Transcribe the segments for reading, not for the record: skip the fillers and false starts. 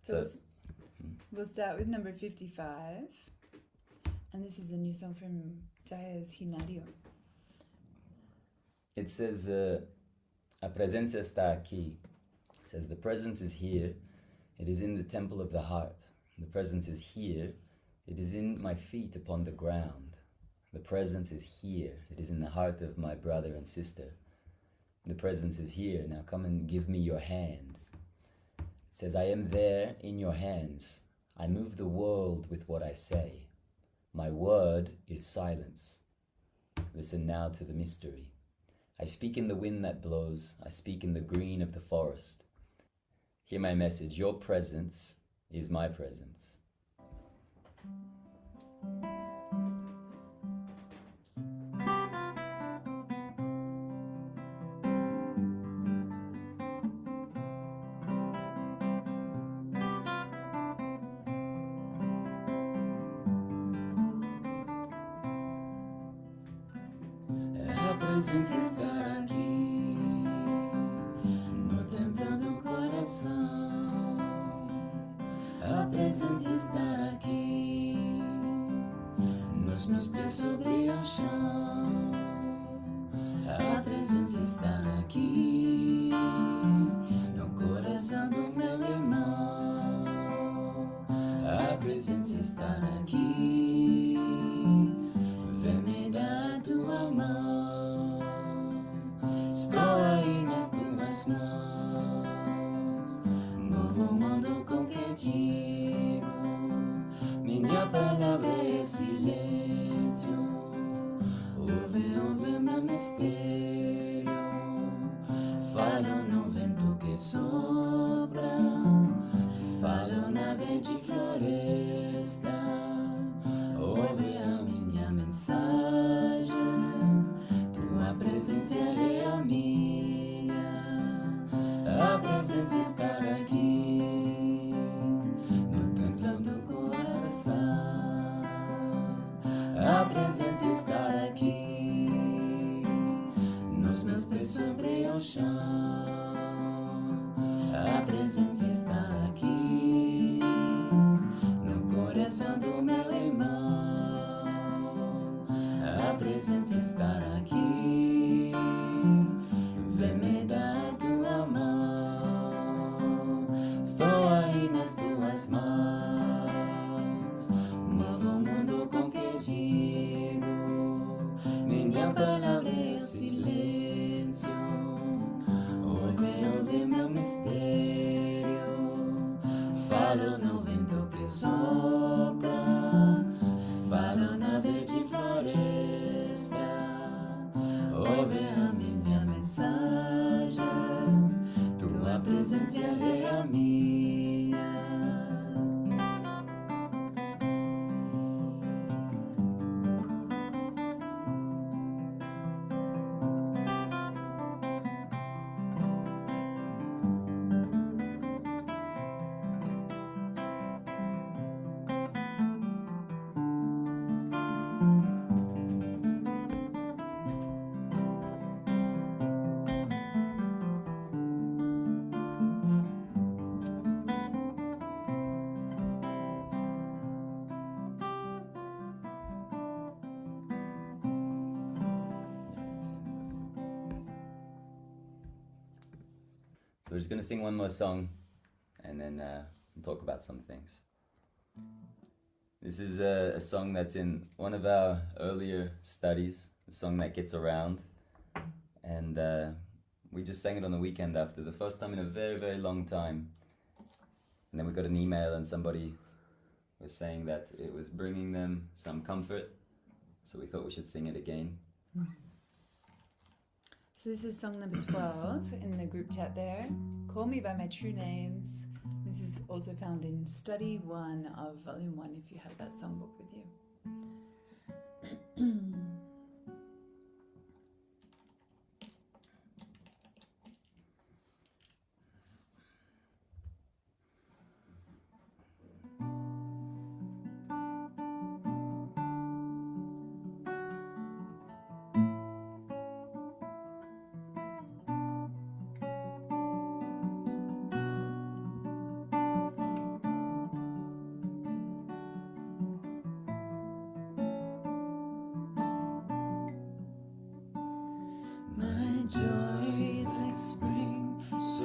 So we'll start with number 55. And this is a new song from Jaya's Hinario. It says, a presencia está aquí. It says, the presence is here. It is in the temple of the heart. The presence is here. It is in my feet upon the ground. The presence is here. It is in the heart of my brother and sister. The presence is here. Now come and give me your hand. It says, I am there in your hands. I move the world with what I say. My word is silence. Listen now to the mystery. I speak in the wind that blows. I speak in the green of the forest. Hear my message. Your presence is my presence. A presença está aqui, no templo do coração. A presença está aqui, nos meus pés sobre o chão. A presença está aqui, no coração do meu irmão. A presença está aqui, vem me dar tua mão. Estou aí nas tuas mãos, movo o mundo com que digo. Minha palavra é o silêncio. Ouve meu mistério. Falo no vento que sopra, falo na verde floresta. Ouve a minha mensagem. Tua presença é a minha. A presença está aqui, no templo do coração. A presença está aqui, nos meus pés sobre o chão. A presença está aqui, no coração do meu irmão. A presença está aqui, vem me dar tua mão. Estou aí nas tuas mãos, movo o mundo com que digo. Minha palavra é silêncio. Ouve meu mistério. Falo no vento que sopra, falo na verde floresta. Ouve a minha mensagem. Tua presença é a minha. So we're just going to sing one more song and then we'll talk about some things. This is a song that's in one of our earlier studies, a song that gets around. And we just sang it on the weekend after, the first time in a very, very long time. And then we got an email and somebody was saying that it was bringing them some comfort. So we thought we should sing it again. So this is song number 12 in the group chat there. Call Me By My True Names. This is also found in Study 1 of Volume 1 if you have that songbook with you.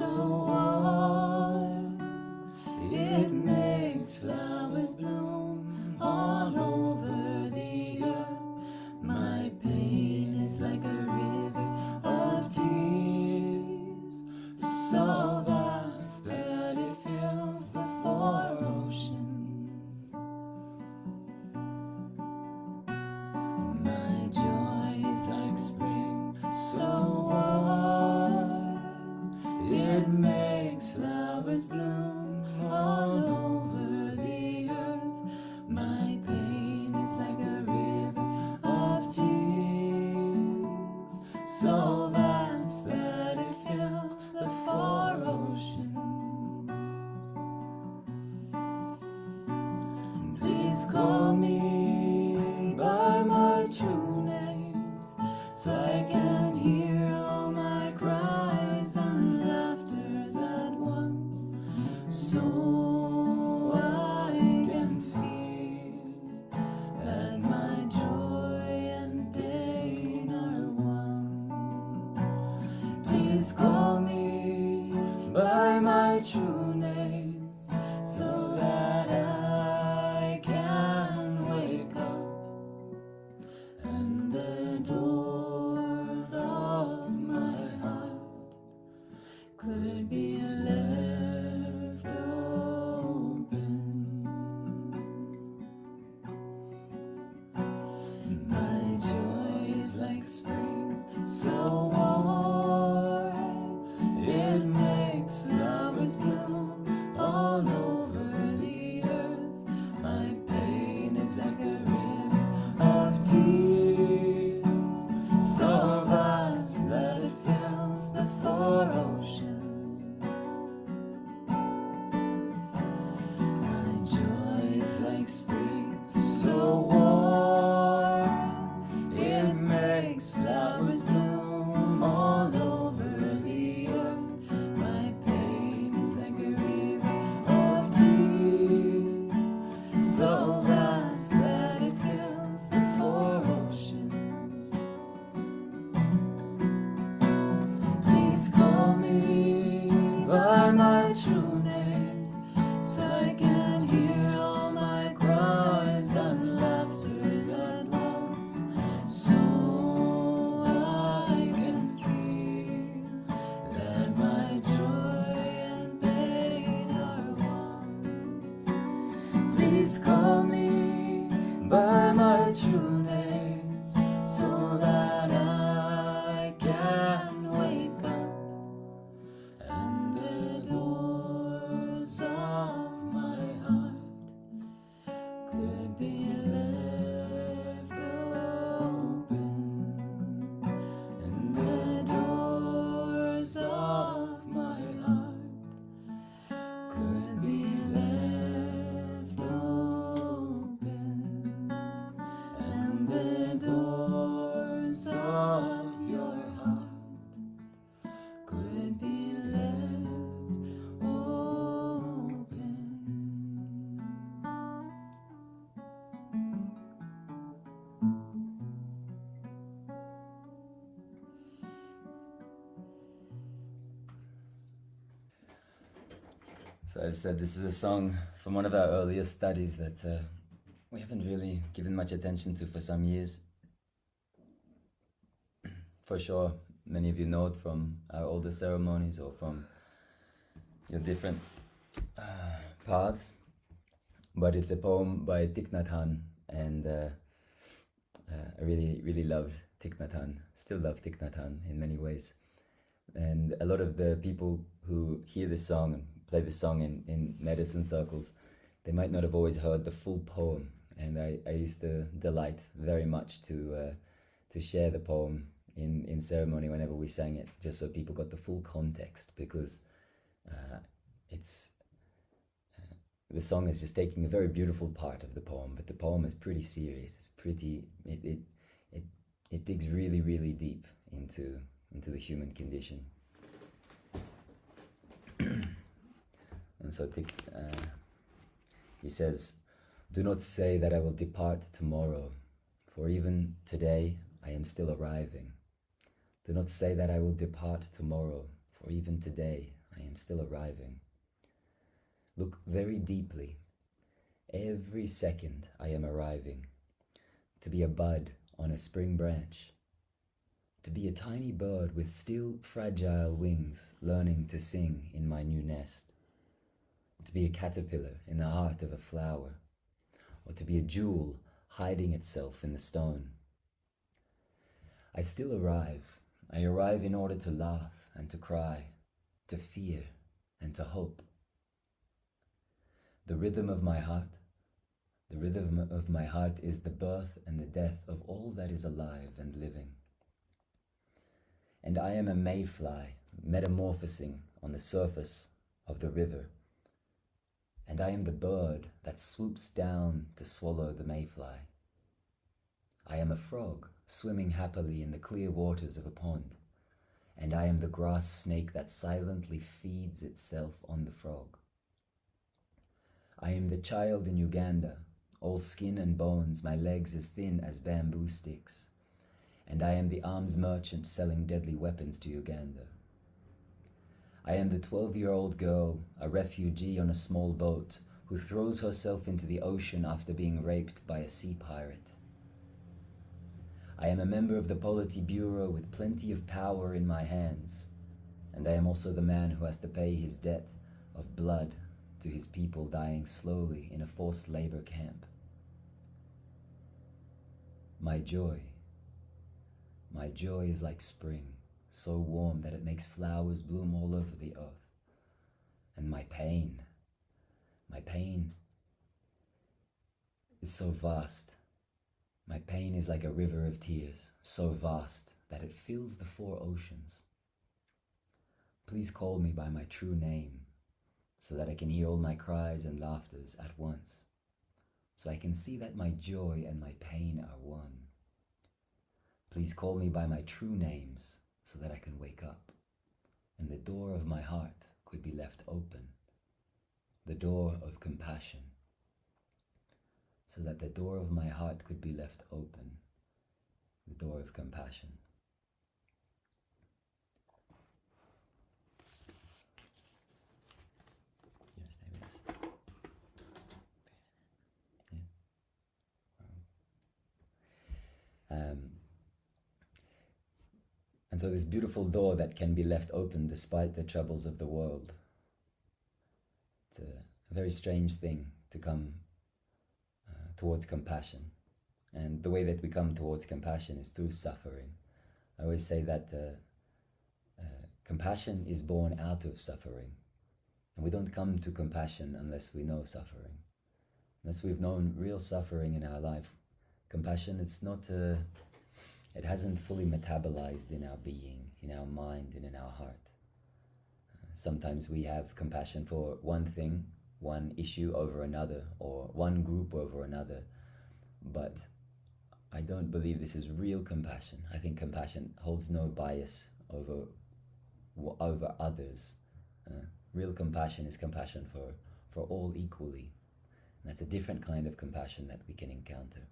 so warm. It makes flowers bloom all over the earth. My pain is like a river of tears, so vast that it fills the four oceans. My joy is like spring, so warm. It makes flowers bloom all over the earth. My pain is like a river of tears, so vast that it fills the four oceans. Please call me by my true names, so I can hear all my cries and laughters at once, so I can feel that my joy and pain are one. Please call me by my true names, so that I can wake up and the doors of my heart could be left open. My joy is like spring, so warm. It makes flowers bloom all over the earth. My pain is like a river of tears, so vast that it fills the four oceans. My joy is like spring, so warm. It makes flowers bloom all over the earth. My pain is like a river of tears, so vast that it fills the four oceans. Please call me by my true names, so I can hear all my cries and laughters at once, so I can feel that my joy and pain are one. Please call me by my true names, so that I can wake up and the doors of my heart could be left open, and the doors of my heart could be left open, and the doors of your heart could be left open. So as I said, this is a song from one of our earliest studies that we haven't really given much attention to for some years. For sure, many of you know it from our older ceremonies or from your different paths. But it's a poem by Thich Nhat Hanh, and I really love Thich Nhat Hanh, still love Thich Nhat Hanh in many ways. And a lot of the people who hear this song and play this song in medicine circles, they might not have always heard the full poem. And I used to delight very much to share the poem in ceremony whenever we sang it, just so people got the full context, because the song is just taking a very beautiful part of the poem, but the poem is pretty serious. It's pretty, it digs really deep into the human condition. And so he says, "Do not say that I will depart tomorrow, for even today I am still arriving. Do not say that I will depart tomorrow, for even today I am still arriving. Look very deeply. Every second I am arriving. To be a bud on a spring branch. To be a tiny bird with still fragile wings, learning to sing in my new nest. To be a caterpillar in the heart of a flower. Or to be a jewel hiding itself in the stone. I still arrive. I arrive in order to laugh and to cry, to fear and to hope. The rhythm of my heart is the birth and the death of all that is alive and living. And I am a mayfly metamorphosing on the surface of the river. And I am the bird that swoops down to swallow the mayfly. I am a frog swimming happily in the clear waters of a pond. And I am the grass snake that silently feeds itself on the frog. I am the child in Uganda, all skin and bones, my legs as thin as bamboo sticks. And I am the arms merchant selling deadly weapons to Uganda. I am the 12-year-old girl, a refugee on a small boat, who throws herself into the ocean after being raped by a sea pirate. I am a member of the Politburo with plenty of power in my hands, and I am also the man who has to pay his debt of blood to his people dying slowly in a forced labor camp. My joy is like spring, so warm that it makes flowers bloom all over the earth. And my pain is so vast. My pain is like a river of tears, so vast that it fills the 4 oceans. Please call me by my true name, so that I can hear all my cries and laughters at once, so I can see that my joy and my pain are one. Please call me by my true names, so that I can wake up, and the door of my heart could be left open, the door of compassion, so that the door of my heart could be left open, the door of compassion. You stay with us? Yeah. And so this beautiful door that can be left open despite the troubles of the world. It's a very strange thing to come towards compassion. And the way that we come towards compassion is through suffering. I always say that compassion is born out of suffering. And we don't come to compassion unless we know suffering. Unless we've known real suffering in our life. Compassion, it hasn't fully metabolized in our being, in our mind, and in our heart. Sometimes we have compassion for one thing, one issue over another, or one group over another, but I don't believe this is real compassion. I think compassion holds no bias over others. Real compassion is compassion for all equally. And that's a different kind of compassion that we can encounter.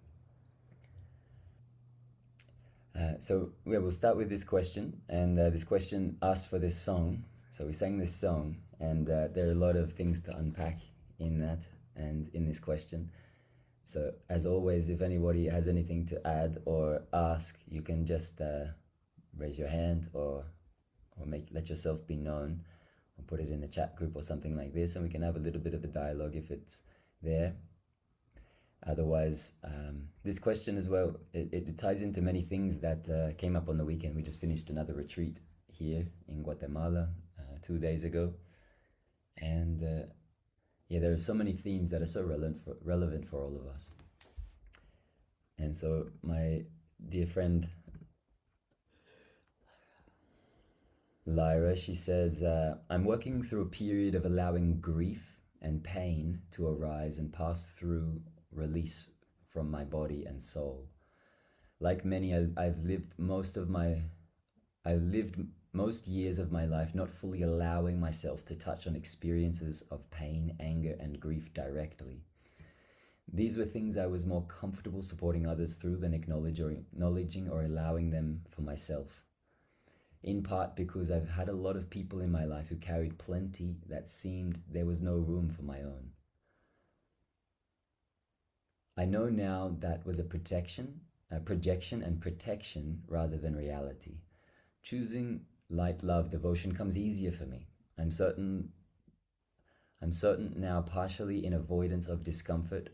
So we'll start with this question, and this question asked for this song. So we sang this song, and there are a lot of things to unpack in that and in this question. So as always, if anybody has anything to add or ask, you can just raise your hand or let yourself be known, or put it in the chat group or something like this, and we can have a little bit of a dialogue if it's there. Otherwise, this question as well, it ties into many things that came up on the weekend. We just finished another retreat here in Guatemala 2 days ago. And there are so many themes that are so relevant for all of us. And so my dear friend Lyra, she says, I'm working through a period of allowing grief and pain to arise and pass through release from my body and soul. Like many, I've lived most years of my life not fully allowing myself to touch on experiences of pain, anger, and grief directly. These were things I was more comfortable supporting others through than acknowledging or allowing them for myself. in part because I've had a lot of people in my life who carried plenty that seemed there was no room for my own. I know now that was a projection and protection rather than reality. Choosing light, love, devotion comes easier for me. I'm certain now, partially in avoidance of discomfort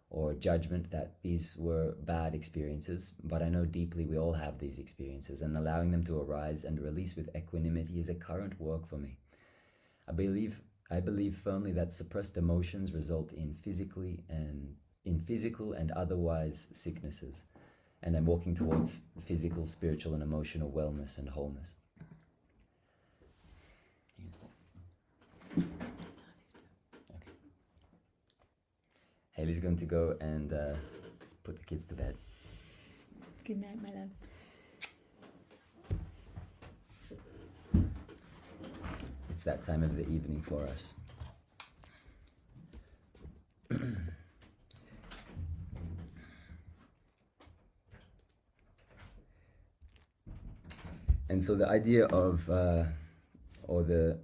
or judgment, that these were bad experiences, but I know deeply we all have these experiences, and allowing them to arise and release with equanimity is a current work for me. I believe firmly that suppressed emotions result in physical and otherwise sicknesses, and I'm walking towards physical, spiritual, and emotional wellness and wholeness. Haley's going to go and put the kids to bed. Good night, my loves. It's that time of the evening for us. And so the idea of, or the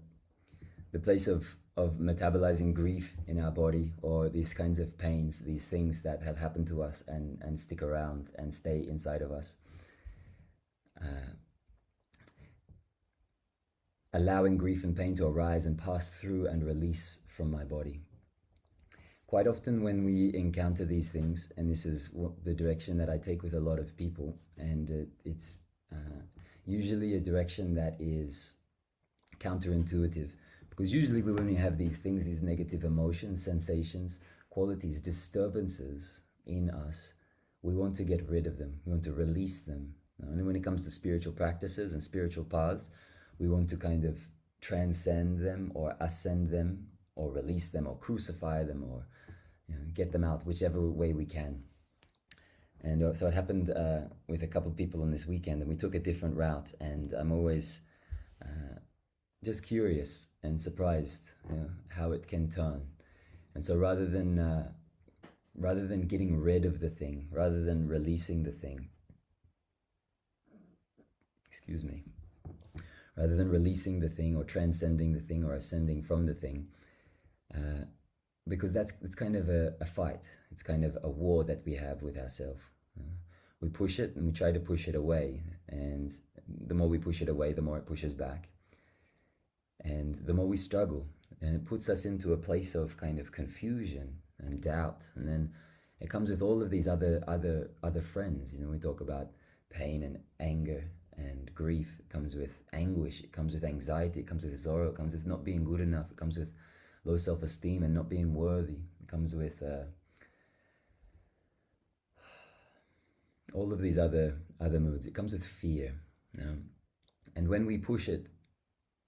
place of metabolizing grief in our body, or these kinds of pains, these things that have happened to us and stick around and stay inside of us. Allowing grief and pain to arise and pass through and release from my body. Quite often when we encounter these things, and this is the direction that I take with a lot of people, and it's usually a direction that is counterintuitive. Because usually when we have these things, these negative emotions, sensations, qualities, disturbances in us, we want to get rid of them. We want to release them. And when it comes to spiritual practices and spiritual paths, we want to kind of transcend them or ascend them or release them or crucify them or get them out whichever way we can. And so it happened with a couple of people on this weekend, and we took a different route, and I'm always just curious and surprised, how it can turn. And so rather than getting rid of the thing, rather than releasing the thing, rather than releasing the thing or transcending the thing or ascending from the thing, because it's kind of a fight. It's kind of a war that we have with ourselves. We push it and we try to push it away, and the more we push it away, the more it pushes back. And the more we struggle, and it puts us into a place of kind of confusion and doubt. And then it comes with all of these other friends. We talk about pain and anger and grief. It comes with anguish. It comes with anxiety. It comes with sorrow. It comes with not being good enough. It comes with low self-esteem and not being worthy. It comes with all of these other moods. It comes with fear. And when we push it,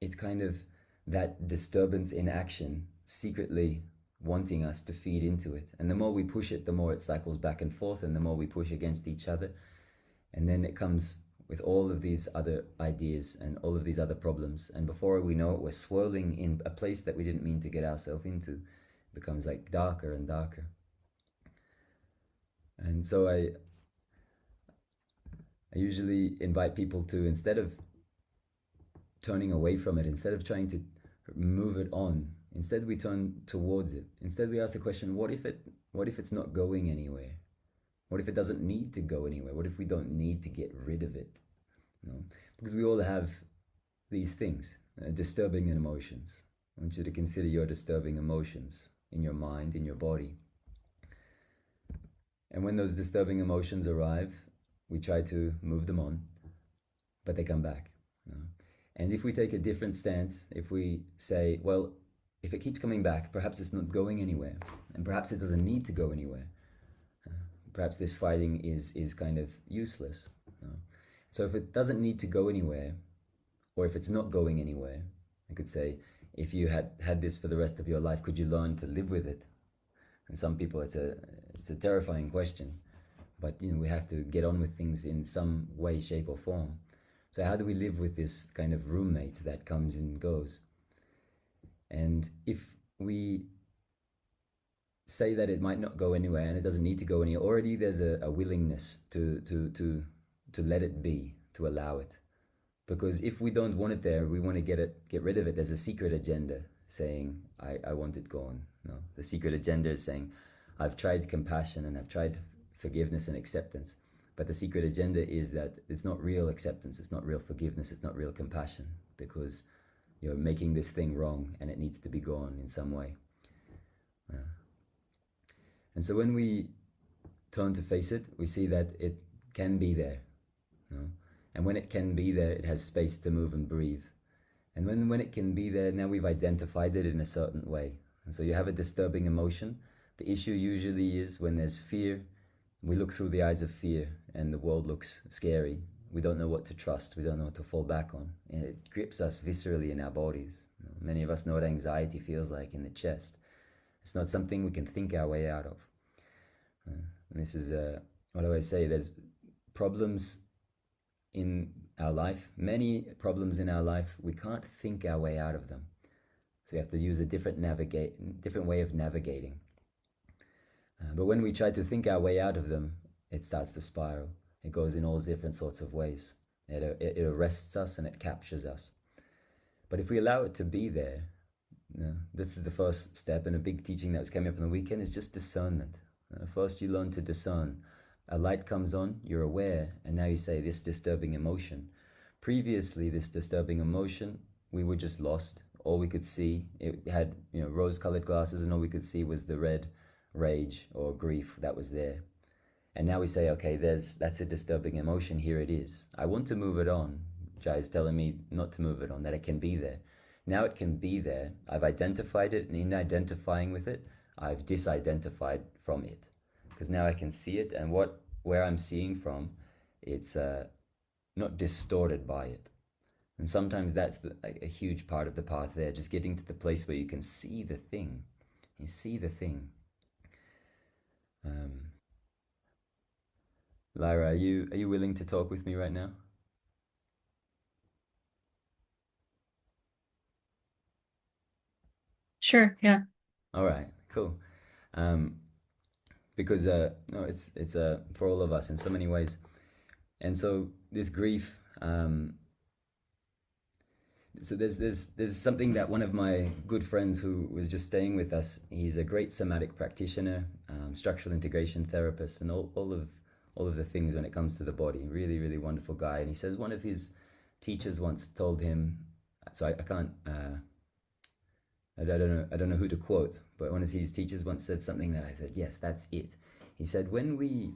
it's kind of that disturbance in action secretly wanting us to feed into it. And the more we push it, the more it cycles back and forth, and the more we push against each other. And then it comes with all of these other ideas and all of these other problems. And before we know it, we're swirling in a place that we didn't mean to get ourselves into. It becomes like darker and darker. And so I usually invite people to, instead of turning away from it, instead of trying to move it on, instead we turn towards it. Instead we ask the question, what if it's not going anywhere? What if it doesn't need to go anywhere? What if we don't need to get rid of it? Because we all have these things, disturbing emotions. I want you to consider your disturbing emotions in your mind, in your body. And when those disturbing emotions arrive, we try to move them on, but they come back. And if we take a different stance, if we say, well, if it keeps coming back, perhaps it's not going anywhere, and perhaps it doesn't need to go anywhere. Perhaps this fighting is kind of useless. So if it doesn't need to go anywhere, or if it's not going anywhere, I could say, if you had this for the rest of your life, could you learn to live with it? And some people, it's a terrifying question, but we have to get on with things in some way, shape, or form. So how do we live with this kind of roommate that comes and goes? And if we say that it might not go anywhere and it doesn't need to go anywhere, already there's a willingness to let it be, to allow it, Because if we don't want it there, we want to get rid of it. There's a secret agenda saying, I want it gone. No, the secret agenda is saying, I've tried compassion and I've tried forgiveness and acceptance. But the secret agenda is that it's not real acceptance, it's not real forgiveness, it's not real compassion, because you're making this thing wrong and it needs to be gone in some way. And so when we turn to face it, we see that it can be there. No? And when it can be there, it has space to move and breathe. And when it can be there, now we've identified it in a certain way. And so you have a disturbing emotion. The issue usually is when there's fear, we look through the eyes of fear and the world looks scary. We don't know what to trust. We don't know what to fall back on. And it grips us viscerally in our bodies. Many of us know what anxiety feels like in the chest. It's not something we can think our way out of. And this is, what do I say? There's problems in our life, many problems in our life, we can't think our way out of them. So we have to use a different way of navigating. But when we try to think our way out of them, it starts to spiral. It goes in all different sorts of ways. It arrests us and it captures us. But if we allow it to be there, this is the first step, and a big teaching that was coming up on the weekend is just discernment. First you learn to discern. A light comes on, you're aware, and now you say, this disturbing emotion. Previously, this disturbing emotion, we were just lost. All we could see, it had rose-colored glasses, and all we could see was the red rage or grief that was there. And now we say, okay, that's a disturbing emotion, here it is. I want to move it on. Jai is telling me not to move it on, that it can be there. Now it can be there. I've identified it, and in identifying with it, I've disidentified from it. Because now I can see it, and where I'm seeing from, it's not distorted by it. And sometimes that's a huge part of the path there, just getting to the place where you can see the thing. You see the thing. Lyra, are you willing to talk with me right now? Sure, yeah. All right, cool. Because no, it's for all of us in so many ways. And so this grief, so there's something that one of my good friends who was just staying with us, he's a great somatic practitioner, structural integration therapist, and all of the things when it comes to the body. Really, really wonderful guy. And he says one of his teachers once told him, so I can't, I don't know who to quote, but one of his teachers once said something that I said, yes, that's it. He said, when we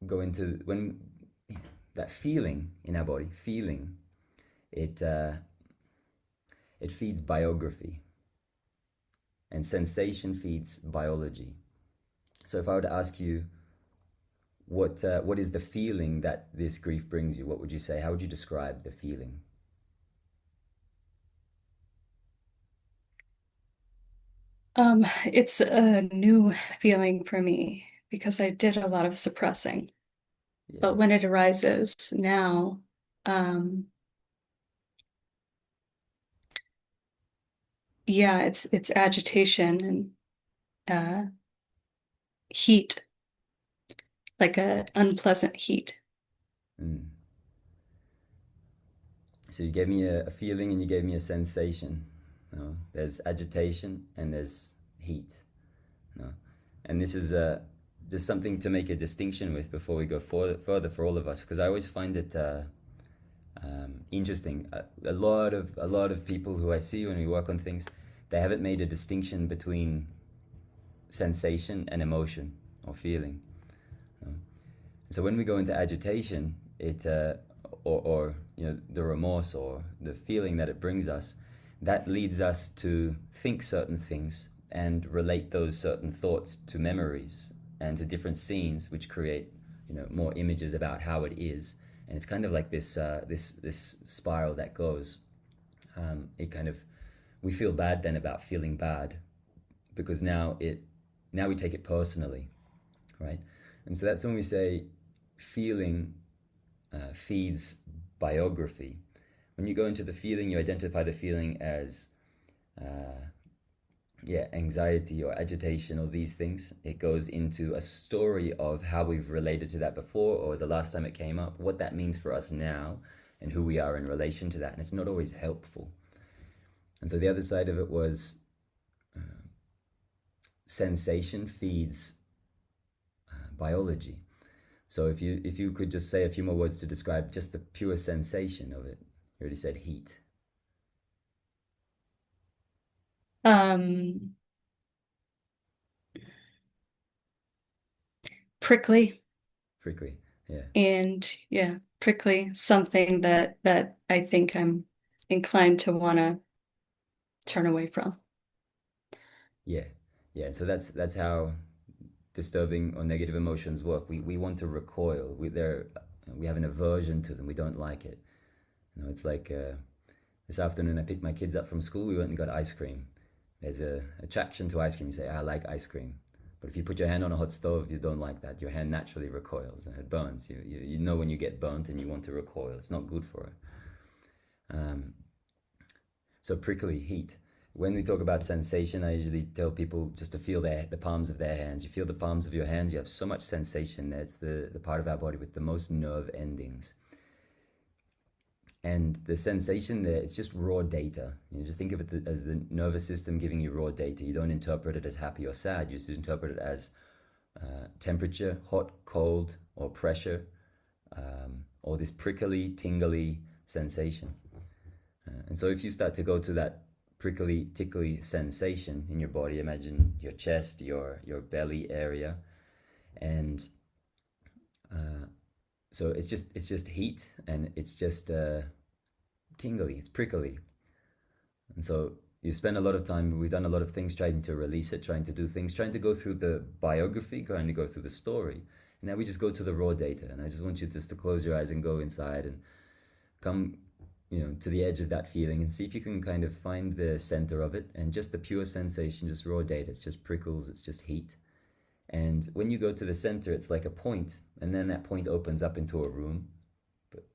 go into, when that feeling in our body, it feeds biography, and sensation feeds biology. So if I were to ask you, what is the feeling that this grief brings you, what would you say? How would you describe the feeling? It's a new feeling for me because I did a lot of suppressing. Yeah. But when it arises now, yeah, it's agitation and heat, like a unpleasant heat. Mm. So you gave me a feeling and you gave me a sensation. There's agitation and there's heat. And this is there's something to make a distinction with before we go further for all of us, because I always find it interesting. A lot of people who I see when we work on things, they haven't made a distinction between sensation and emotion or feeling. So when we go into agitation, it or the remorse or the feeling that it brings us, that leads us to think certain things and relate those certain thoughts to memories and to different scenes, which create more images about how it is. And it's kind of like this this spiral that goes. We feel bad then about feeling bad, because now we take it personally, right? And so that's when we say feeling feeds biography. When you go into the feeling, you identify the feeling as yeah, anxiety or agitation or these things, it goes into a story of how we've related to that before or the last time it came up, what that means for us now, and who we are in relation to that. And it's not always helpful. And so the other side of it was sensation feeds biology. So if you could just say a few more words to describe just the pure sensation of it. You already said heat. Prickly. Prickly, yeah. And yeah, prickly, something that I think I'm inclined to want to turn away from. Yeah, yeah. So that's how disturbing or negative emotions work. We want to recoil. We have an aversion to them. We don't like it. You know, it's like this afternoon I picked my kids up from school. We went and got ice cream. There's a attraction to ice cream. You say, I like ice cream. But if you put your hand on a hot stove, you don't like that. Your hand naturally recoils and it burns. You know when you get burnt and you want to recoil. It's not good for it. So prickly heat. When we talk about sensation, I usually tell people just to feel the palms of their hands. You feel the palms of your hands, you have so much sensation there. It's the part of our body with the most nerve endings. And the sensation there, it's just raw data. You know, just think of it as the nervous system giving you raw data. You don't interpret it as happy or sad. You just interpret it as temperature, hot, cold, or pressure, or this prickly, tingly sensation. And so if you start to go to that prickly, tickly sensation in your body, imagine your chest, your belly area, and so it's just heat, and it's just tingly, it's prickly. And so you spend a lot of time, we've done a lot of things trying to release it, trying to do things, trying to go through the biography, trying to go through the story. And now we just go to the raw data. And I just want you just to close your eyes and go inside and come, you know, to the edge of that feeling and see if you can kind of find the center of it, and just the pure sensation, just raw data. It's just prickles, it's just heat. And when you go to the center, it's like a point, and then that point opens up into a room,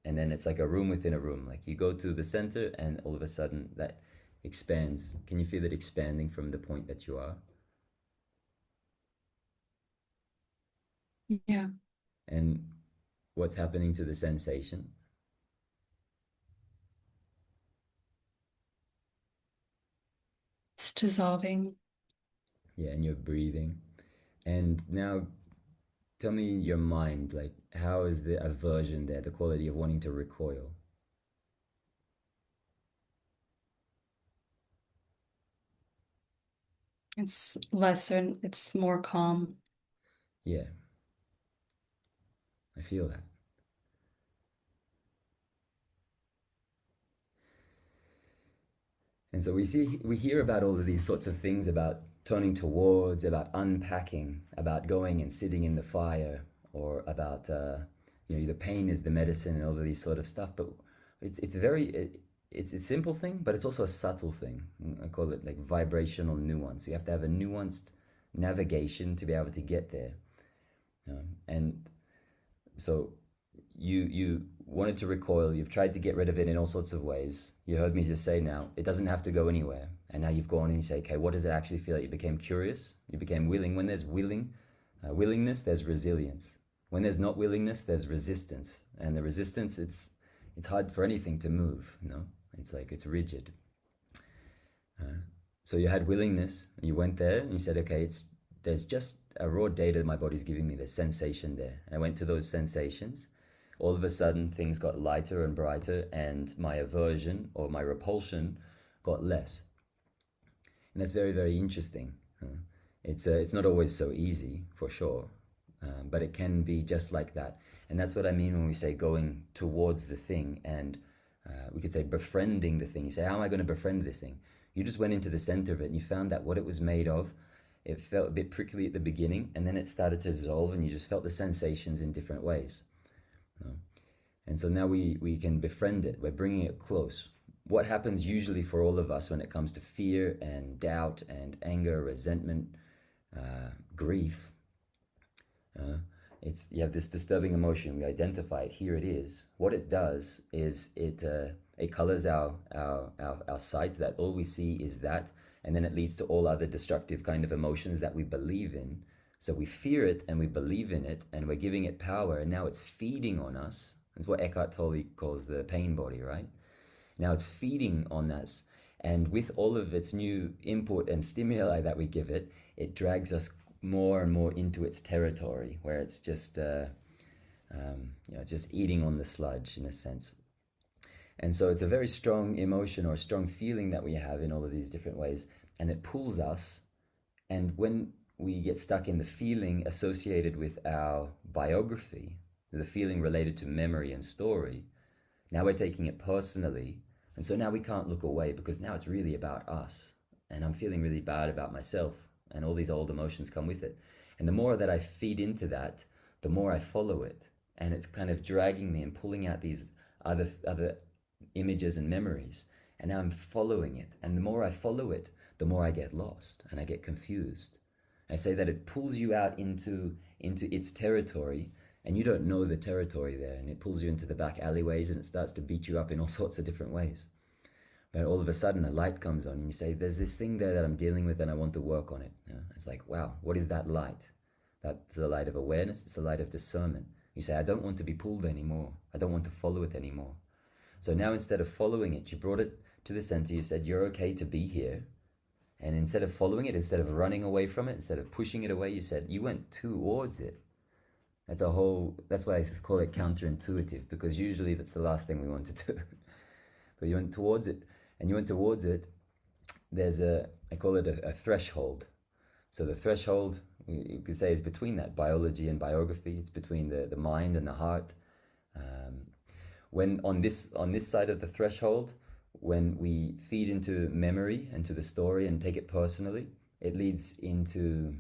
and then it's like a room within a room. Like you go to the center and all of a sudden that expands. Can you feel it expanding from the point that you are? Yeah. And what's happening to the sensation? It's dissolving. Yeah, and you're breathing. And now tell me your mind, like how is the aversion there, the quality of wanting to recoil? It's lesser, it's more calm. Yeah, I feel that. And so we hear about all of these sorts of things about turning towards, about unpacking, about going and sitting in the fire, or about you know, the pain is the medicine and all of these sort of stuff. But it's a simple thing, but it's also a subtle thing. I call it like vibrational nuance. You have to have a nuanced navigation to be able to get there. And so you wanted to recoil, you've tried to get rid of it in all sorts of ways. You heard me just say now, it doesn't have to go anywhere. And now you've gone and you say, okay, what does it actually feel like? You became curious, you became willing. When there's willingness, there's resilience. When there's not willingness, there's resistance. And the resistance, it's hard for anything to move, you know? It's like, it's rigid. So you had willingness, and you went there and you said, okay, there's just a raw data my body's giving me, there's sensation there. And I went to those sensations. All of a sudden things got lighter and brighter, and my aversion or my repulsion got less. And that's very, very interesting. It's not always so easy, for sure, but it can be just like that. And that's what I mean when we say going towards the thing, and we could say befriending the thing. You say, how am I going to befriend this thing? You just went into the center of it and you found that what it was made of, it felt a bit prickly at the beginning, and then it started to dissolve, and you just felt the sensations in different ways. And so now we can befriend it. We're bringing it close. What happens usually for all of us when it comes to fear and doubt and anger, resentment, grief, you have this disturbing emotion. We identify it. Here it is. What it does is it it colors our sight, that all we see is that, and then it leads to all other destructive kind of emotions that we believe in. So we fear it and we believe in it and we're giving it power, and now it's feeding on us. That's what Eckhart Tolle calls the pain body, right? Now it's feeding on us, and with all of its new input and stimuli that we give it, it drags us more and more into its territory, where it's just it's just eating on the sludge in a sense. And so it's a very strong emotion or strong feeling that we have in all of these different ways, and it pulls us. And when we get stuck in the feeling associated with our biography, the feeling related to memory and story, now we're taking it personally. And so now we can't look away, because now it's really about us. And I'm feeling really bad about myself, and all these old emotions come with it. And the more that I feed into that, the more I follow it. And it's kind of dragging me and pulling out these other images and memories. And now I'm following it. And the more I follow it, the more I get lost and I get confused. I say that it pulls you out into its territory, and you don't know the territory there, and it pulls you into the back alleyways, and it starts to beat you up in all sorts of different ways. But all of a sudden a light comes on, and you say, there's this thing there that I'm dealing with and I want to work on it. It's like, wow, what is that light? That's the light of awareness. It's the light of discernment. You say, I don't want to be pulled anymore. I don't want to follow it anymore. So now, instead of following it, you brought it to the center. You said, you're okay to be here. And instead of following it, instead of running away from it, instead of pushing it away, you said, you went towards it. That's why I call it counterintuitive, because usually that's the last thing we want to do. But you went towards it, and you went towards it. I call it a threshold. So the threshold, you could say, is between that biology and biography. It's between the mind and the heart. When on this side of the threshold, when we feed into memory and to the story and take it personally, it leads into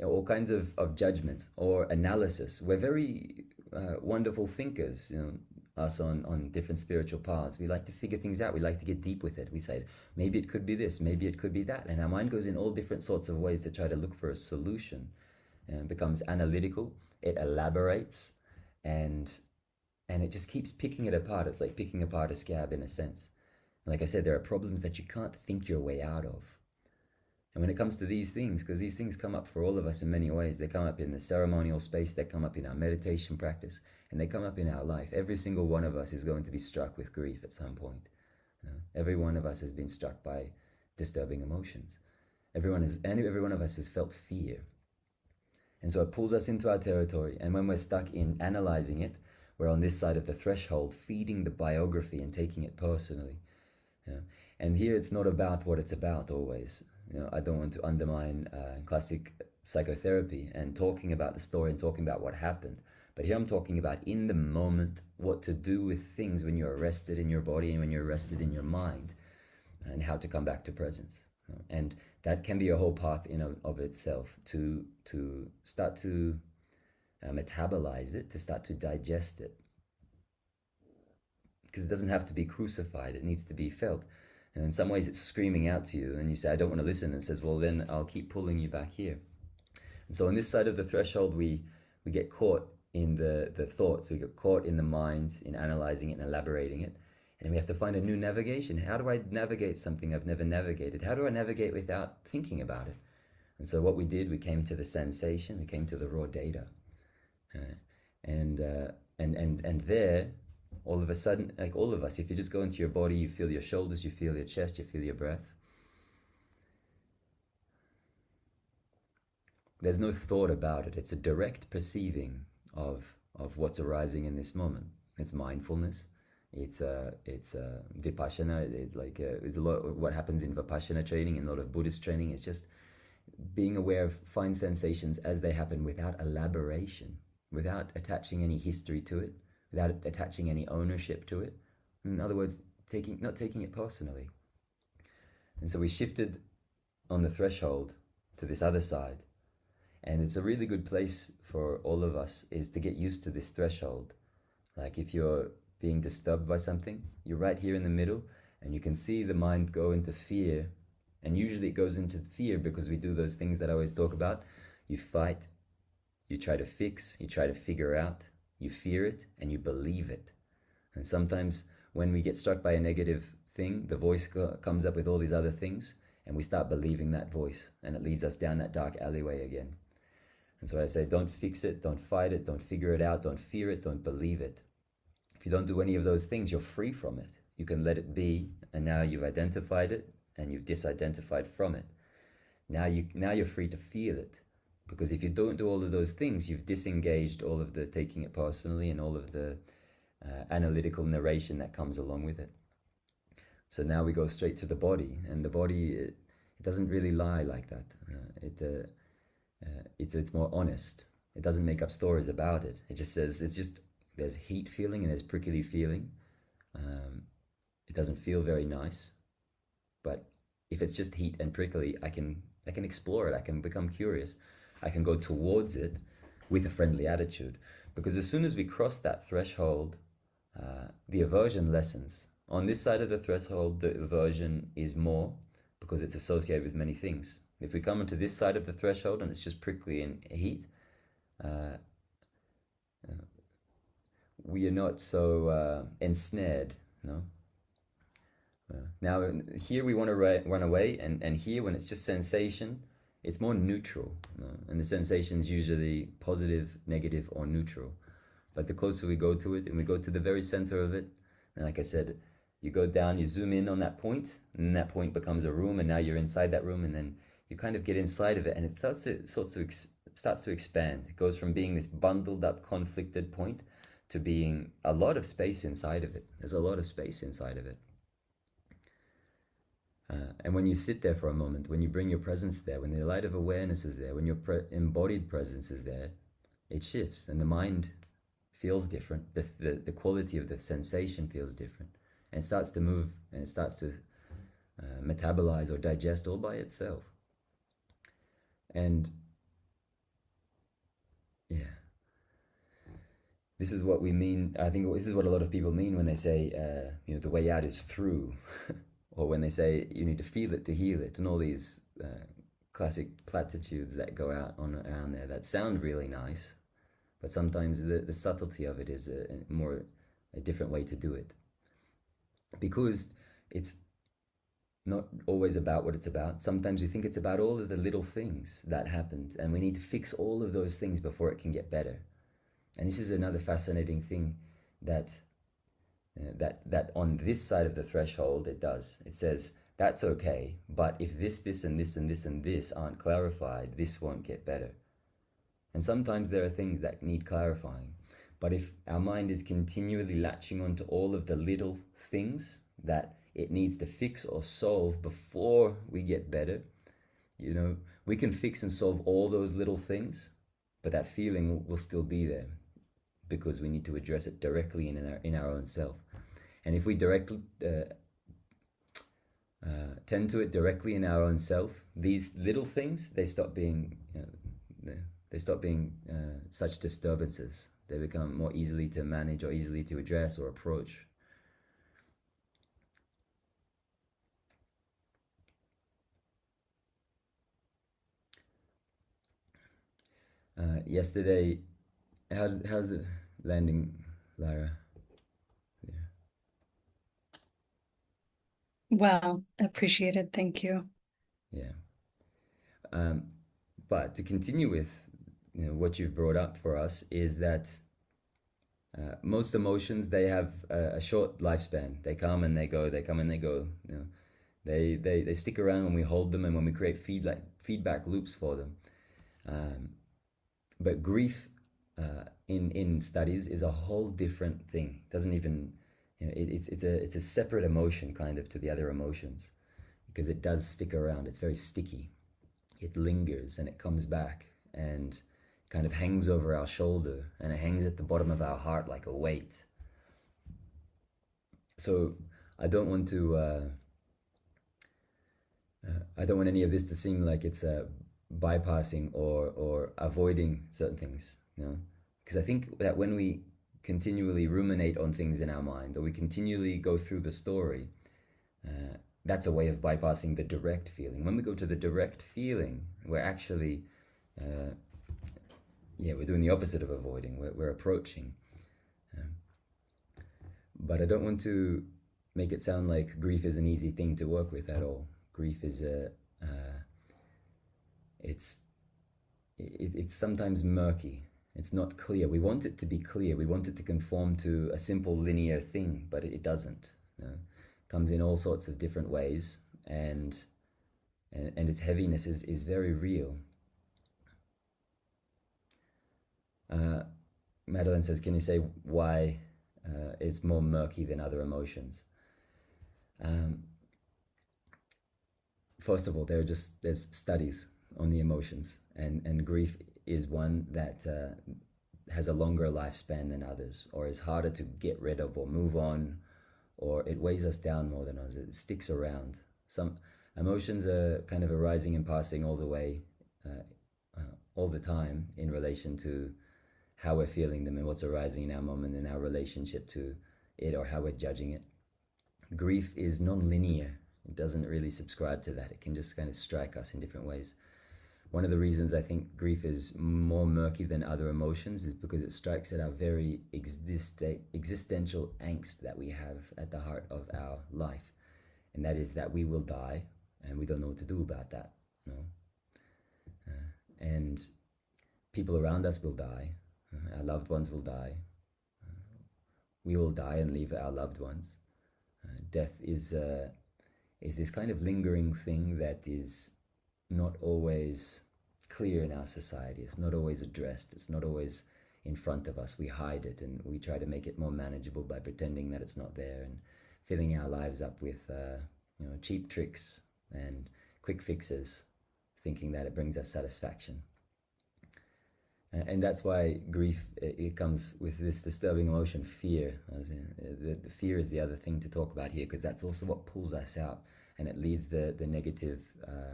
all kinds of judgments or analysis. We're very wonderful thinkers, us on different spiritual paths. We like to figure things out. We like to get deep with it. We say, maybe it could be this, maybe it could be that. And our mind goes in all different sorts of ways to try to look for a solution, and becomes analytical. It elaborates, and it just keeps picking it apart. It's like picking apart a scab in a sense. Like I said, there are problems that you can't think your way out of. And when it comes to these things, because these things come up for all of us in many ways, they come up in the ceremonial space, they come up in our meditation practice, and they come up in our life. Every single one of us is going to be struck with grief at some point. Every one of us has been struck by disturbing emotions. Every one of us has felt fear. And so it pulls us into our territory. And when we're stuck in analyzing it, we're on this side of the threshold, feeding the biography and taking it personally. And here it's not about what it's about always. I don't want to undermine classic psychotherapy and talking about the story and talking about what happened. But here I'm talking about in the moment, what to do with things when you're arrested in your body and when you're arrested in your mind, and how to come back to presence. And that can be a whole path in of itself, to start to metabolize it, to start to digest it. Because it doesn't have to be crucified, it needs to be felt. And in some ways it's screaming out to you, and you say, I don't want to listen, and it says, well, then I'll keep pulling you back here. And so on this side of the threshold, we get caught in the thoughts, we get caught in the mind, in analyzing it and elaborating it. And we have to find a new navigation. How do I navigate something I've never navigated? How do I navigate without thinking about it? And so what we did, we came to the sensation, we came to the raw data. And there, all of a sudden, like all of us, if you just go into your body, you feel your shoulders, you feel your chest, you feel your breath. There's no thought about it. It's a direct perceiving of what's arising in this moment. It's mindfulness. It's vipassana. It's a lot of what happens in vipassana training and a lot of Buddhist training. It's just being aware of fine sensations as they happen without elaboration, without attaching any history to it, without attaching any ownership to it. In other words, not taking it personally. And so we shifted on the threshold to this other side. And it's a really good place for all of us is to get used to this threshold. Like if you're being disturbed by something, you're right here in the middle, and you can see the mind go into fear. And usually it goes into fear because we do those things that I always talk about. You fight, you try to fix, you try to figure out, You fear it and you believe it. And sometimes when we get struck by a negative thing, the voice comes up with all these other things, and we start believing that voice, and it leads us down that dark alleyway again. And so I say, don't fix it, don't fight it, don't figure it out, don't fear it, don't believe it. If you don't do any of those things, you're free from it. You can let it be, and now you've identified it, and you've disidentified from it. Now you're free to feel it. Because if you don't do all of those things, you've disengaged all of the taking it personally and all of the analytical narration that comes along with it. So now we go straight to the body, and the body, it doesn't really lie like that. It's more honest. It doesn't make up stories about it. It just says, there's heat feeling and there's prickly feeling. It doesn't feel very nice, but if it's just heat and prickly, I can explore it. I can become curious. I can go towards it with a friendly attitude, because as soon as we cross that threshold, the aversion lessens. On this side of the threshold, the aversion is more because it's associated with many things. If we come onto this side of the threshold and it's just prickly and heat, we are not so ensnared, no? Now here we want to run away, and here when it's just sensation, it's more neutral, no? And the sensation is usually positive, negative, or neutral. But the closer we go to it, and we go to the very center of it, and like I said, you go down, you zoom in on that point, and then that point becomes a room, and now you're inside that room, and then you kind of get inside of it, and it starts to expand. It goes from being this bundled up, conflicted point to being a lot of space inside of it. There's a lot of space inside of it. And when you sit there for a moment, when you bring your presence there, when the light of awareness is there, when your embodied presence is there, it shifts, and the mind feels different. The quality of the sensation feels different, and it starts to move, and it starts to metabolize or digest all by itself. And yeah, this is what we mean. I think this is what a lot of people mean when they say, the way out is through. Or when they say you need to feel it to heal it, and all these classic platitudes that go out around there that sound really nice, but sometimes the subtlety of it is a different way to do it. Because it's not always about what it's about. Sometimes we think it's about all of the little things that happened, and we need to fix all of those things before it can get better. And this is another fascinating thing that on this side of the threshold it does. It says, that's okay, but if this and this and this and this aren't clarified, this won't get better. And sometimes there are things that need clarifying. But if our mind is continually latching onto all of the little things that it needs to fix or solve before we get better, we can fix and solve all those little things, but that feeling will still be there, because we need to address it directly in our own self. And if we directly tend to it directly in our own self, these little things, they stop being such disturbances. They become more easily to manage or easily to address or approach. Yesterday, how's it landing, Lyra? Yeah. Well, appreciated. Thank you. Yeah. But to continue with what you've brought up for us is that most emotions, they have a short lifespan. They come and they go. They come and they go. They stick around when we hold them and when we create feedback loops for them. But grief, in studies, is a whole different thing. It doesn't even, it's a separate emotion kind of to the other emotions, because it does stick around. It's very sticky. It lingers and it comes back and kind of hangs over our shoulder, and it hangs at the bottom of our heart like a weight. So I don't want any of this to seem like it's bypassing or avoiding certain things, because I think that when we continually ruminate on things in our mind, or we continually go through the story, that's a way of bypassing the direct feeling. When we go to the direct feeling, we're actually we're doing the opposite of avoiding. We're approaching. But I don't want to make it sound like grief is an easy thing to work with at all. Grief is it's sometimes murky. It's not clear. We want it to be clear. We want it to conform to a simple linear thing, but it doesn't. You know? It comes in all sorts of different ways, and its heaviness is very real. Madeline says, can you say why it's more murky than other emotions? First of all, there's studies on the emotions, and grief is one that has a longer lifespan than others, or is harder to get rid of or move on, or it weighs us down more than others. It sticks around. Some emotions are kind of arising and passing all the way, all the time, in relation to how we're feeling them and what's arising in our moment and our relationship to it, or how we're judging it. Grief is non-linear. It doesn't really subscribe to that. It can just kind of strike us in different ways. One of the reasons I think grief is more murky than other emotions is because it strikes at our very existential angst that we have at the heart of our life. And that is that we will die, and we don't know what to do about that. You know? And people around us will die. Our loved ones will die. We will die and leave our loved ones. Death is this kind of lingering thing that is not always clear in our society. It's not always addressed. It's not always in front of us. We hide it, and we try to make it more manageable by pretending that it's not there and filling our lives up with cheap tricks and quick fixes, thinking that it brings us satisfaction. And that's why grief, it comes with this disturbing emotion, fear. The fear is the other thing to talk about here, because that's also what pulls us out, and it leads the negative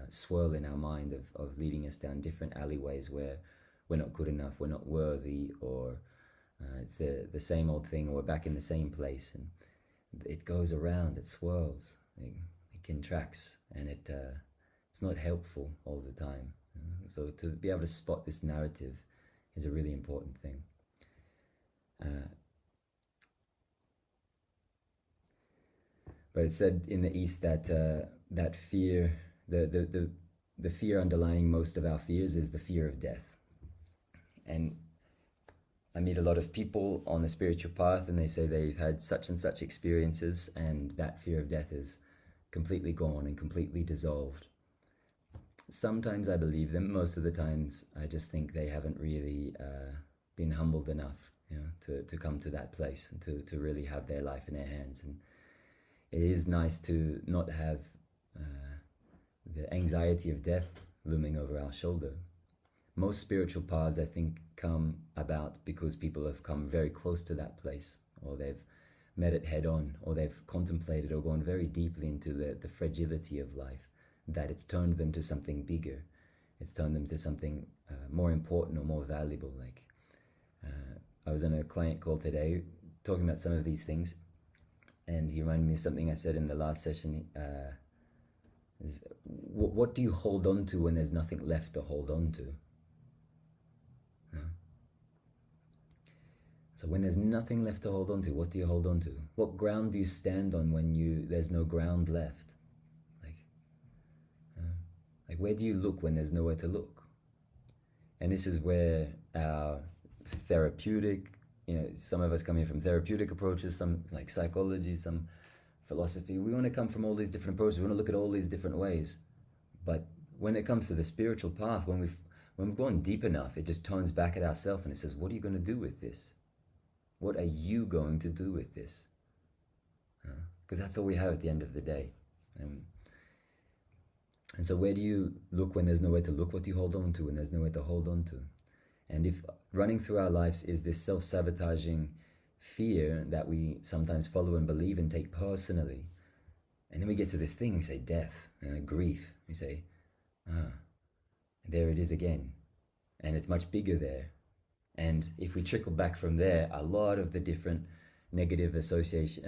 swirl in our mind of leading us down different alleyways where we're not good enough, we're not worthy, or it's the same old thing, or we're back in the same place. And it goes around, it swirls, it contracts, and it's not helpful all the time. So to be able to spot this narrative is a really important thing. But it's said in the East that that fear, the fear underlying most of our fears is the fear of death. And I meet a lot of people on the spiritual path, and they say they've had such and such experiences, and that fear of death is completely gone and completely dissolved. Sometimes I believe them. Most of the times I just think they haven't really been humbled enough, to come to that place and to really have their life in their hands. And it is nice to not have the anxiety of death looming over our shoulder. Most spiritual paths, I think, come about because people have come very close to that place, or they've met it head on, or they've contemplated or gone very deeply into the fragility of life, that it's turned them to something bigger. It's turned them to something more important or more valuable. Like I was on a client call today talking about some of these things, and he reminded me of something I said in the last session. What do you hold on to when there's nothing left to hold on to? So when there's nothing left to hold on to, what do you hold on to? What ground do you stand on when there's no ground left? Like where do you look when there's nowhere to look? And this is where our therapeutic, some of us come here from therapeutic approaches, some like psychology, some philosophy. We want to come from all these different approaches. We want to look at all these different ways. But when it comes to the spiritual path, when we've gone deep enough, it just turns back at ourselves and it says, what are you going to do with this? What are you going to do with this? Because that's all we have at the end of the day. And so where do you look when there's nowhere to look? What do you hold on to when there's nowhere to hold on to? And if running through our lives is this self-sabotaging fear that we sometimes follow and believe and take personally, and then we get to this thing, we say death, grief, we say, there it is again. And it's much bigger there. And if we trickle back from there, a lot of the different negative association,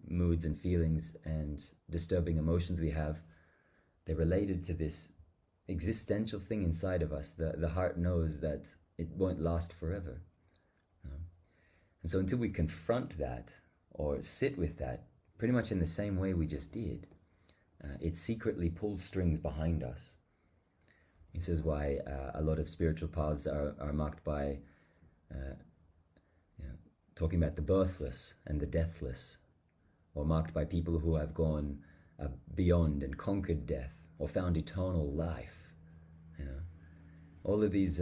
moods and feelings and disturbing emotions we have, they're related to this existential thing inside of us. The heart knows that it won't last forever. And so until we confront that, or sit with that pretty much in the same way we just did, it secretly pulls strings behind us. This is why a lot of spiritual paths are marked by talking about the birthless and the deathless, or marked by people who have gone beyond and conquered death, or found eternal life. All of these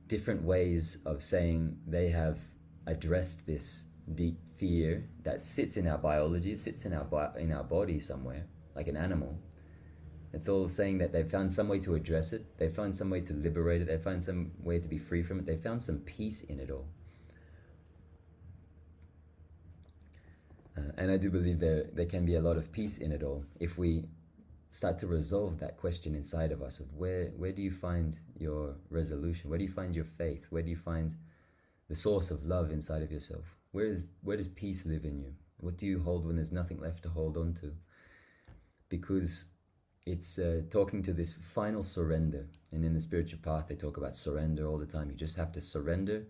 different ways of saying they have addressed this deep fear that sits in our biology, sits in our body somewhere, like an animal. It's all saying that they've found some way to address it, they've found some way to liberate it, they've found some way to be free from it, they've found some peace in it all. And I do believe there can be a lot of peace in it all if we start to resolve that question inside of us of where do you find your resolution? Where do you find your faith? Where do you find the source of love inside of yourself? Where does peace live in you? What do you hold when there's nothing left to hold on to? Because it's talking to this final surrender. And in the spiritual path, they talk about surrender all the time. You just have to surrender.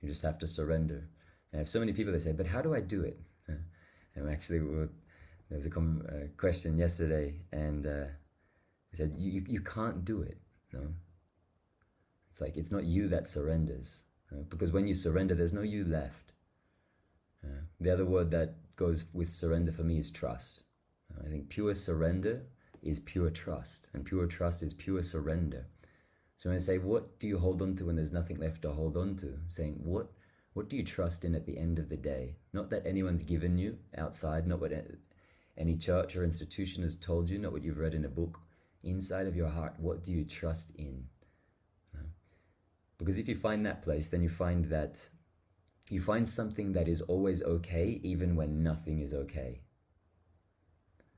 You just have to surrender. And I have so many people that say, but how do I do it? And actually, there was a question yesterday, and they said, you can't do it. No, it's like, it's not you that surrenders. Because when you surrender, there's no you left. The other word that goes with surrender for me is trust. I think pure surrender is pure trust, and pure trust is pure surrender. So when I say, what do you hold on to when there's nothing left to hold on to? Saying, what do you trust in at the end of the day? Not that anyone's given you outside, not what any church or institution has told you, not what you've read in a book. Inside of your heart, what do you trust in? Because if you find that place, then you find something that is always okay, even when nothing is okay.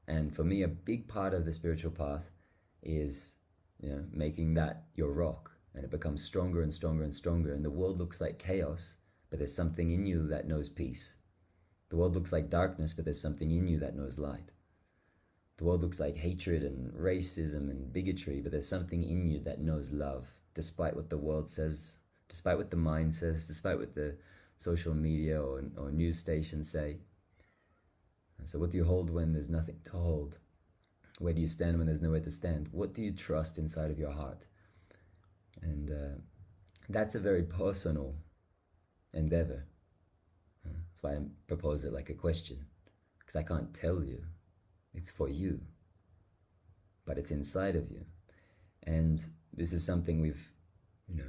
And for me, a big part of the spiritual path is making that your rock, and it becomes stronger and stronger and stronger. And the world looks like chaos, but there's something in you that knows peace. The world looks like darkness, but there's something in you that knows light. The world looks like hatred and racism and bigotry, but there's something in you that knows love, despite what the world says, despite what the mind says, despite what the social media or news stations say. And so what do you hold when there's nothing to hold? Where do you stand when there's nowhere to stand? What do you trust inside of your heart? And that's a very personal endeavor. That's why I propose it like a question, because I can't tell you. It's for you, but it's inside of you. And this is something we've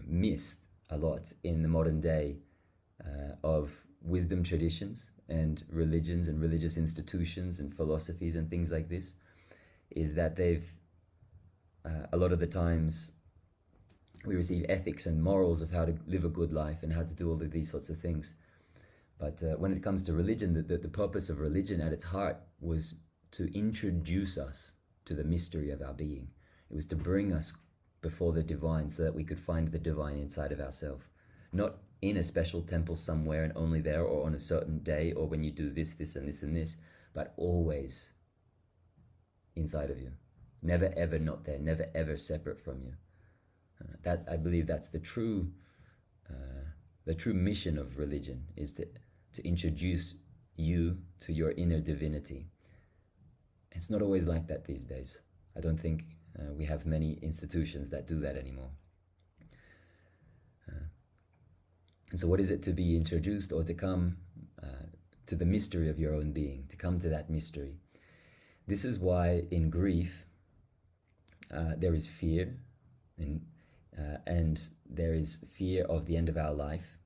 missed a lot in the modern day of wisdom traditions and religions and religious institutions and philosophies and things like this, is that they've a lot of the times we receive ethics and morals of how to live a good life and how to do all of these sorts of things. But when it comes to religion, the purpose of religion at its heart was to introduce us to the mystery of our being. It was to bring us before the divine so that we could find the divine inside of ourselves. Not in a special temple somewhere and only there, or on a certain day, or when you do this, this, and this, and this, but always inside of you. Never ever not there, never ever separate from you. That, I believe, that's the true mission of religion, is to introduce you to your inner divinity. It's not always like that these days. I don't think we have many institutions that do that anymore. And so what is it to be introduced, or to come to the mystery of your own being, to come to that mystery? This is why in grief there is fear, and there is fear of the end of our life,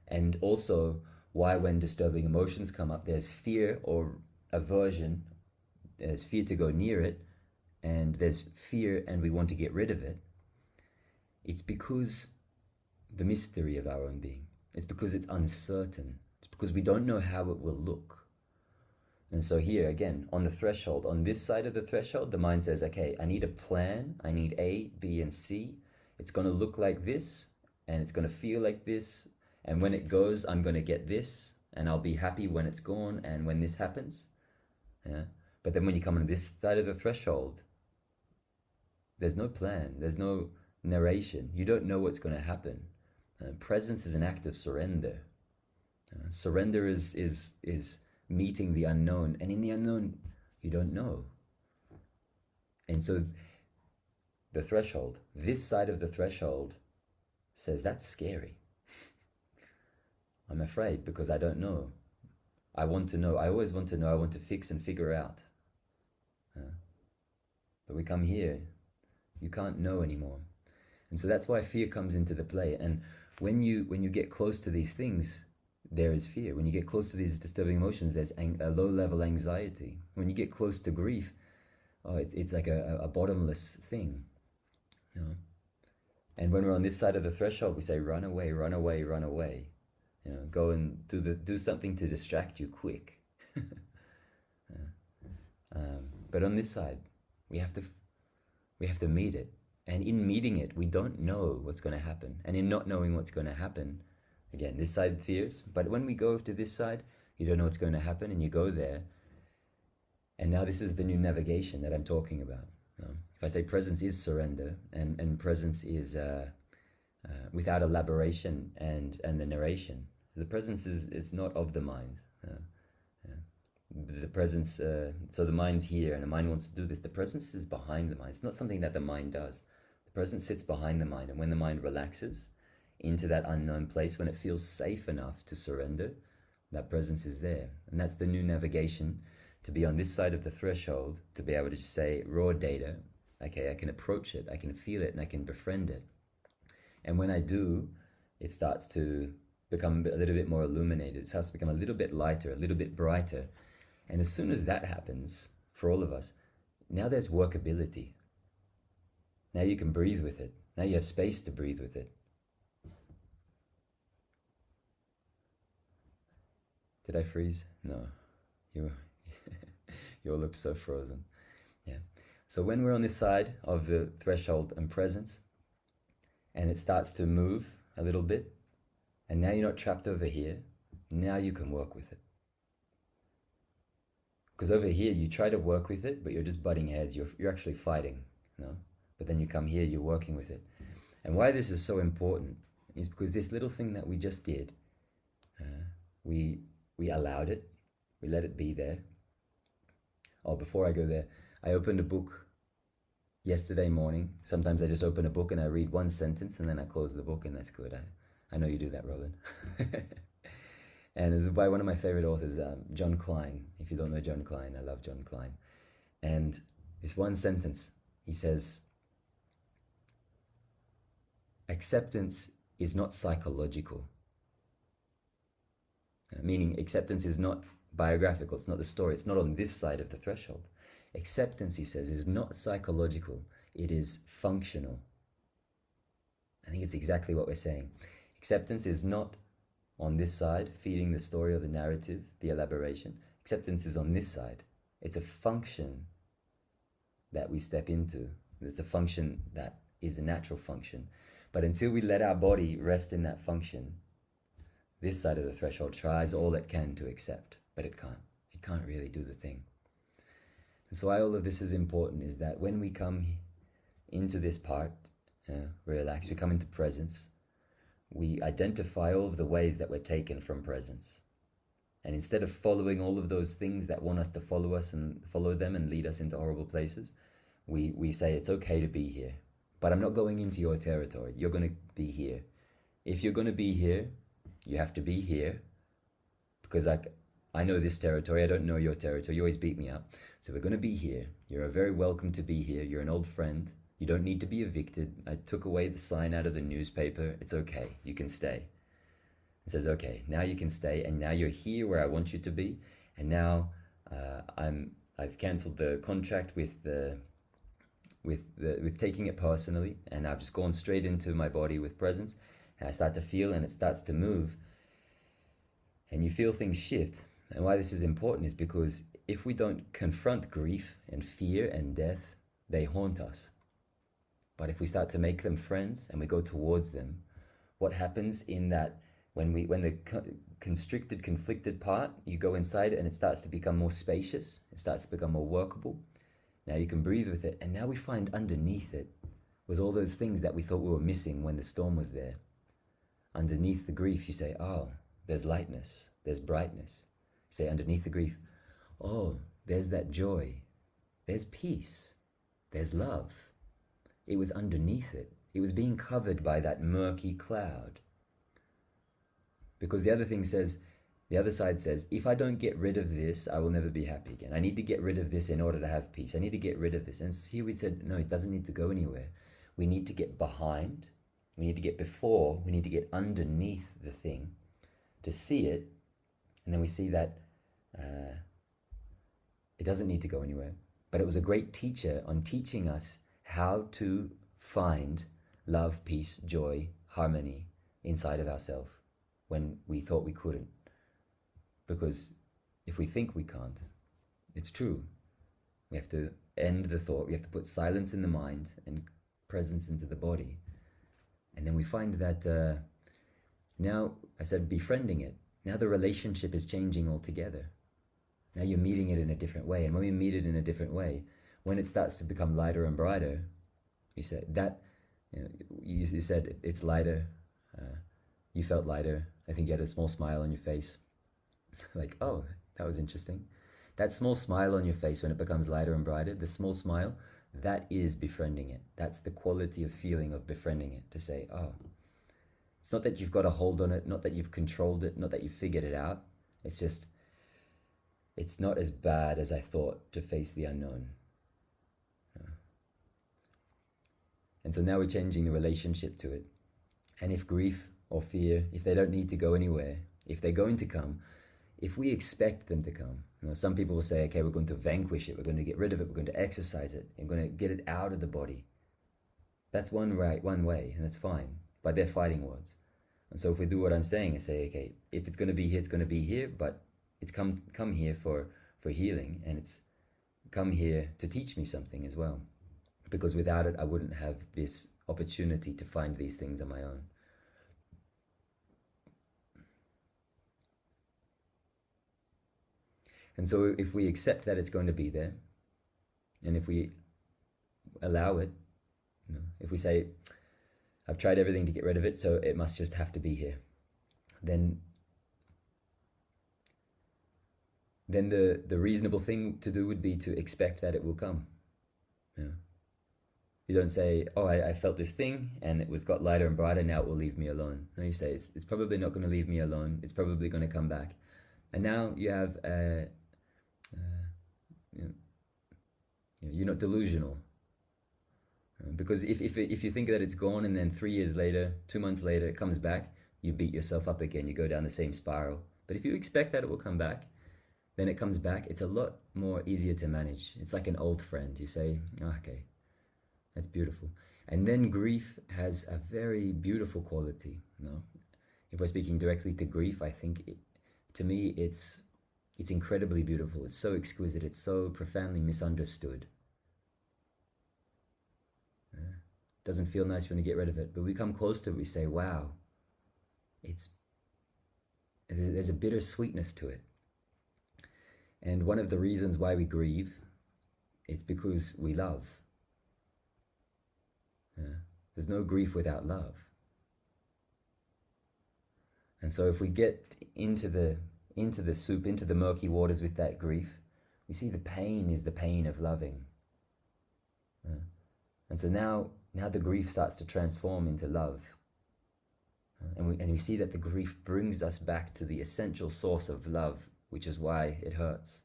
and also why when disturbing emotions come up, there's fear or aversion, there's fear to go near it, and there's fear and we want to get rid of it. It's because the mystery of our own being. It's because it's uncertain. It's because we don't know how it will look. And so here, again, on the threshold, on this side of the threshold, the mind says, okay, I need a plan. I need A, B, and C. It's going to look like this, and it's going to feel like this. And when it goes, I'm going to get this, and I'll be happy when it's gone and when this happens. Yeah? But then when you come on this side of the threshold, there's no plan. There's no narration. You don't know what's going to happen. Presence is an act of surrender. Surrender is meeting the unknown, and in the unknown, you don't know. And so the threshold, this side of the threshold says, that's scary. I'm afraid because I don't know. I want to know. I always want to know. I want to fix and figure out. But we come here, you can't know anymore. And so that's why fear comes into the play. And when you get close to these things, there is fear. When you get close to these disturbing emotions, there's a low-level anxiety. When you get close to grief, it's like a bottomless thing. You know? And when we're on this side of the threshold, we say, run away, run away, run away. You know, go and do something to distract you quick. But on this side, we have to meet it. And in meeting it, we don't know what's going to happen. And in not knowing what's going to happen, again, this side fears. But when we go to this side, you don't know what's going to happen, and you go there. And now this is the new navigation that I'm talking about. You know? If I say presence is surrender, and presence is without elaboration and the narration, the presence is not of the mind. The presence, so the mind's here and the mind wants to do this. The presence is behind the mind. It's not something that the mind does. The presence sits behind the mind, and when the mind relaxes into that unknown place, when it feels safe enough to surrender, that presence is there. And that's the new navigation, to be on this side of the threshold, to be able to say raw data, okay, I can approach it, I can feel it, and I can befriend it. And when I do, it starts to become a little bit more illuminated. It starts to become a little bit lighter, a little bit brighter. And as soon as that happens, for all of us, now there's workability. Now you can breathe with it. Now you have space to breathe with it. Did I freeze? No. Your lips are frozen. Yeah. So when we're on this side of the threshold and presence, and it starts to move a little bit, and now you're not trapped over here, now you can work with it. Because over here, you try to work with it, but you're just butting heads. You're actually fighting, you know? But then you come here, you're working with it. And why this is so important is because this little thing that we just did, we allowed it. We let it be there. Oh, before I go there, I opened a book yesterday morning. Sometimes I just open a book and I read one sentence and then I close the book, and that's good. I know you do that, Robin. And it's by one of my favorite authors, John Klein. If you don't know John Klein, I love John Klein. And this one sentence, he says, acceptance is not psychological. Meaning acceptance is not biographical, it's not the story, it's not on this side of the threshold. Acceptance, he says, is not psychological, it is functional. I think it's exactly what we're saying. Acceptance is not on this side, feeding the story or the narrative, the elaboration. Acceptance is on this side. It's a function that we step into. It's a function that is a natural function. But until we let our body rest in that function, this side of the threshold tries all it can to accept, but it can't. It can't really do the thing. And so why all of this is important is that when we come into this part, relax, we come into presence, we identify all of the ways that we're taken from presence. And instead of following all of those things that want us to follow us and follow them and lead us into horrible places, we say it's okay to be here. But I'm not going into your territory. You're going to be here. If you're going to be here, you have to be here. Because I know this territory, I don't know your territory. You always beat me up. So we're going to be here. You're very welcome to be here. You're an old friend. You don't need to be evicted. I took away the sign out of the newspaper. It's okay. You can stay. It says, okay, now you can stay, and now you're here where I want you to be. And now I've cancelled the contract with taking it personally, and I've just gone straight into my body with presence, and I start to feel, and it starts to move, and you feel things shift. And why this is important is because if we don't confront grief and fear and death, they haunt us. But if we start to make them friends and we go towards them, what happens in that, when the constricted, conflicted part, you go inside and it starts to become more spacious, it starts to become more workable. Now you can breathe with it, and now we find underneath it was all those things that we thought we were missing when the storm was there. Underneath the grief, you say, oh, there's lightness, there's brightness. Say underneath the grief, oh, there's that joy, there's peace, there's love. It was underneath it. It was being covered by that murky cloud. Because the other side says, if I don't get rid of this, I will never be happy again. I need to get rid of this in order to have peace. I need to get rid of this. And here we said, no, it doesn't need to go anywhere. We need to get behind. We need to get before. We need to get underneath the thing to see it. And then we see that it doesn't need to go anywhere. But it was a great teacher on teaching us how to find love, peace, joy, harmony inside of ourselves when we thought we couldn't. Because if we think we can't, it's true. We have to end the thought. We have to put silence in the mind and presence into the body. And then we find that now, I said befriending it. Now the relationship is changing altogether. Now you're meeting it in a different way. And when we meet it in a different way, when it starts to become lighter and brighter, you said that, you said it's lighter. You felt lighter. I think you had a small smile on your face. Like, oh, that was interesting. That small smile on your face when it becomes lighter and brighter, the small smile, that is befriending it. That's the quality of feeling of befriending it. To say, oh, it's not that you've got a hold on it, not that you've controlled it, not that you've figured it out. It's just, it's not as bad as I thought to face the unknown. And so now we're changing the relationship to it. And if grief or fear, if they don't need to go anywhere, if they're going to come, if we expect them to come, some people will say, okay, we're going to vanquish it, we're going to get rid of it, we're going to exercise it, and we're going to get it out of the body. That's one way, and that's fine. But they're fighting words. And so if we do what I'm saying and say, okay, if it's going to be here, it's going to be here, but it's come here for healing, and it's come here to teach me something as well. Because without it, I wouldn't have this opportunity to find these things on my own. And so if we accept that it's going to be there, and if we allow it, if we say, I've tried everything to get rid of it, so it must just have to be here, then the reasonable thing to do would be to expect that it will come. You don't say, oh, I felt this thing, and it got lighter and brighter, now it will leave me alone. No, you say, it's probably not going to leave me alone, it's probably going to come back. And now you have you're not delusional, because if you think that it's gone and then 3 years later, 2 months later, it comes back, you beat yourself up again. You go down the same spiral. But if you expect that it will come back, then it comes back. It's a lot more easier to manage. It's like an old friend. You say, oh, okay, that's beautiful. And then grief has a very beautiful quality. If we're speaking directly to grief, I think to me it's incredibly beautiful. It's so exquisite. It's so profoundly misunderstood. Doesn't feel nice when you get rid of it, but we come close to it, we say, wow, there's a bitter sweetness to it. And one of the reasons why we grieve, it's because we love. There's no grief without love. And so if we get into the soup, into the murky waters with that grief, we see the pain is the pain of loving. And so now the grief starts to transform into love. And we see that the grief brings us back to the essential source of love, which is why it hurts.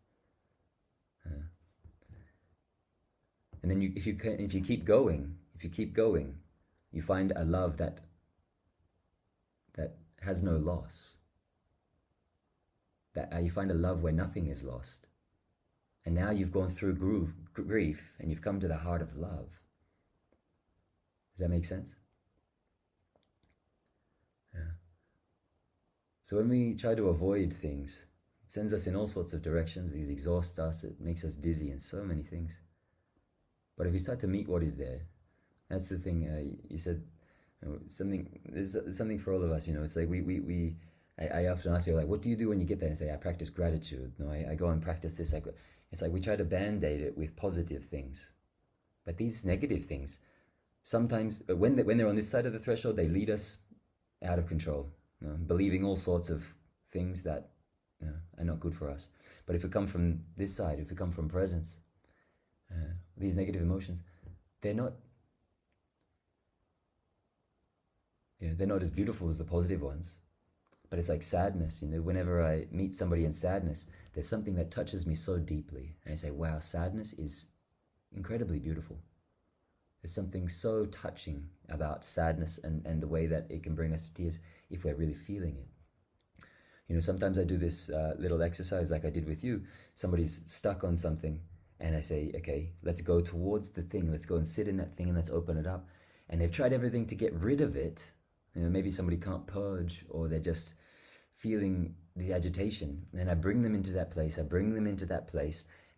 And then if you keep going, you find a love that has no loss. That you find a love where nothing is lost. And now you've gone through grief and you've come to the heart of love. Does that make sense? Yeah. So when we try to avoid things, it sends us in all sorts of directions. It exhausts us. It makes us dizzy and so many things. But if we start to meet what is there, that's the thing. You said something. There's something for all of us. It's like I often ask people, like, what do you do when you get there? And say, I practice gratitude. No, I go and practice this. It's like we try to band-aid it with positive things, but these negative things, sometimes when they're on this side of the threshold, they lead us out of control, believing all sorts of things that are not good for us. But if we come from this side, if we come from presence, these negative emotions, they're not as beautiful as the positive ones. But it's like sadness, whenever I meet somebody in sadness, there's something that touches me so deeply. And I say, wow, sadness is incredibly beautiful. There's something so touching about sadness and the way that it can bring us to tears if we're really feeling it. Sometimes I do this little exercise like I did with you. Somebody's stuck on something and I say, okay, let's go towards the thing. Let's go and sit in that thing and let's open it up. And they've tried everything to get rid of it. Maybe somebody can't purge, or they're just feeling the agitation. And I bring them into that place.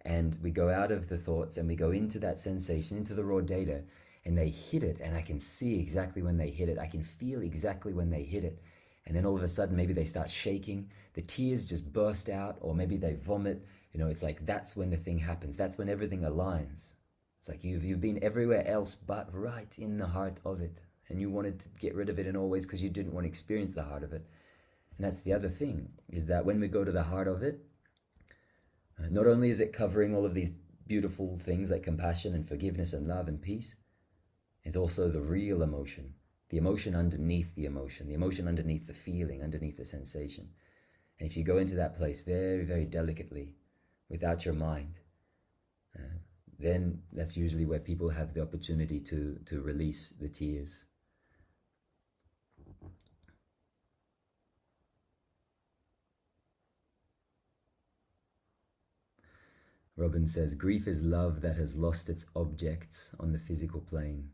And we go out of the thoughts and we go into that sensation, into the raw data, and they hit it. And I can see exactly when they hit it. I can feel exactly when they hit it. And then all of a sudden, maybe they start shaking. The tears just burst out, or maybe they vomit. It's like that's when the thing happens. That's when everything aligns. It's like you've been everywhere else but right in the heart of it. And you wanted to get rid of it in all ways because you didn't want to experience the heart of it. And that's the other thing, is that when we go to the heart of it, not only is it covering all of these beautiful things like compassion and forgiveness and love and peace, it's also the real emotion, the emotion underneath the emotion underneath the feeling, underneath the sensation. And if you go into that place very, very delicately, without your mind, then that's usually where people have the opportunity to release the tears. Robin says, grief is love that has lost its objects on the physical plane.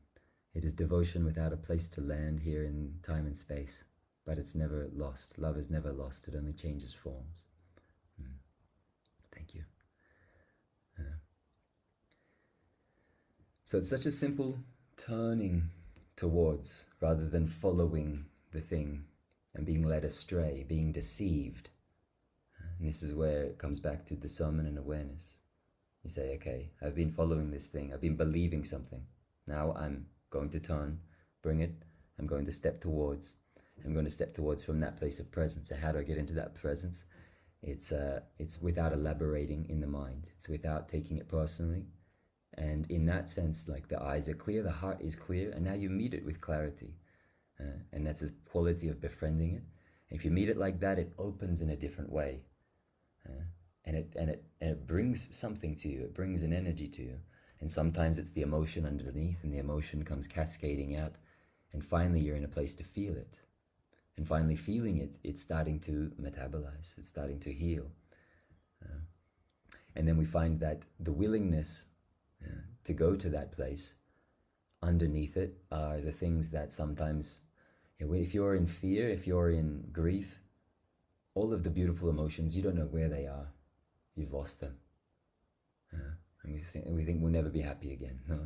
It is devotion without a place to land here in time and space, but it's never lost. Love is never lost. It only changes forms. Thank you. So it's such a simple turning towards rather than following the thing and being led astray, being deceived. And this is where it comes back to discernment and awareness. You say, okay, I've been following this thing. I've been believing something. Now I'm going to turn, bring it. I'm going to step towards. I'm going to step towards from that place of presence. And how do I get into that presence? It's without elaborating in the mind. It's without taking it personally. And in that sense, like the eyes are clear, the heart is clear, and now you meet it with clarity. And that's a quality of befriending it. And if you meet it like that, it opens in a different way. And it brings something to you. It brings an energy to you. And sometimes it's the emotion underneath, and the emotion comes cascading out. And finally, you're in a place to feel it. And finally feeling it, it's starting to metabolize. It's starting to heal. And then we find that the willingness to go to that place, underneath it are the things that sometimes, if you're in fear, if you're in grief, all of the beautiful emotions, you don't know where they are. You've lost them. And we think we'll never be happy again. No,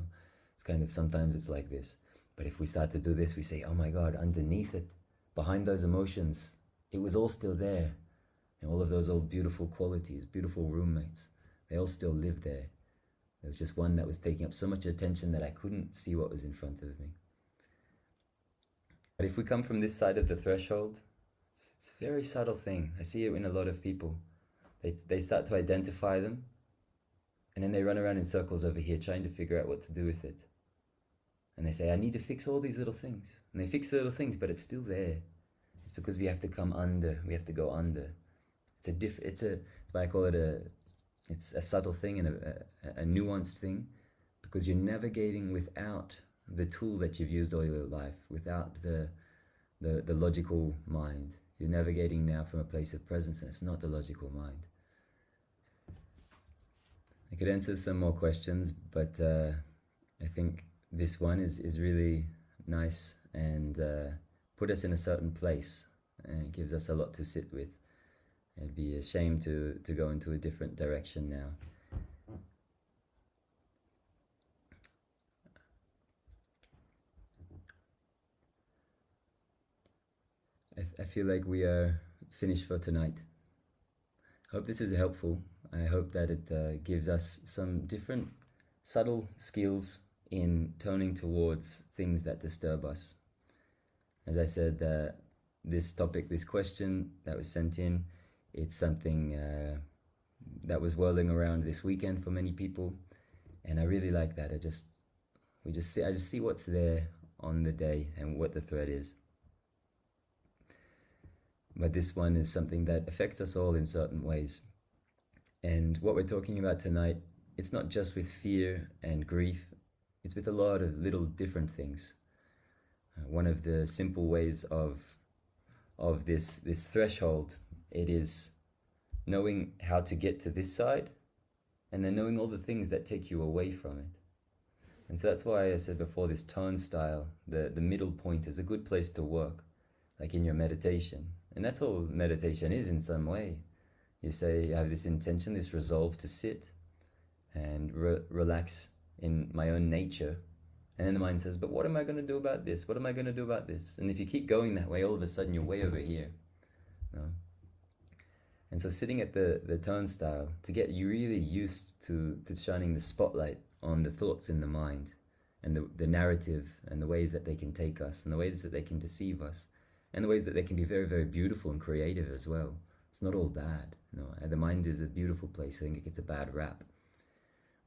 it's kind of, sometimes it's like this. But if we start to do this, we say, oh my God, underneath it, behind those emotions, it was all still there. And all of those old beautiful qualities, beautiful roommates, they all still live there. There was just one that was taking up so much attention that I couldn't see what was in front of me. But if we come from this side of the threshold, it's a very subtle thing. I see it in a lot of people. They start to identify them, and then they run around in circles over here trying to figure out what to do with it. And they say, I need to fix all these little things. And they fix the little things, but it's still there. It's because we have to come under. We have to go under. It's why I call it it's a subtle thing and a nuanced thing, because you're navigating without the tool that you've used all your life, without the logical mind. You're navigating now from a place of presence, and it's not the logical mind. I could answer some more questions, but I think this one is really nice and put us in a certain place, and it gives us a lot to sit with. It'd be a shame to go into a different direction now. I feel like we are finished for tonight. Hope this is helpful. I hope that it gives us some different subtle skills in turning towards things that disturb us. As I said, this topic, this question that was sent in, It's something that was whirling around this weekend for many people, and I really like that. I just see what's there on the day and what the thread is. But this one is something that affects us all in certain ways. And what we're talking about tonight, it's not just with fear and grief, it's with a lot of little different things. One of the simple ways of this threshold, it is knowing how to get to this side, and then knowing all the things that take you away from it. And so that's why I said before, this turnstile, the middle point, is a good place to work, like in your meditation. And that's all meditation is in some way. You say, I have this intention, this resolve to sit and relax in my own nature. And then the mind says, but what am I going to do about this? What am I going to do about this? And if you keep going that way, all of a sudden you're way over here. You know? And so sitting at the turnstile, to get you really used to shining the spotlight on the thoughts in the mind, and the narrative, and the ways that they can take us, and the ways that they can deceive us, and the ways that they can be very, very beautiful and creative as well. It's not all bad. You know, the mind is a beautiful place. I think it gets a bad rap.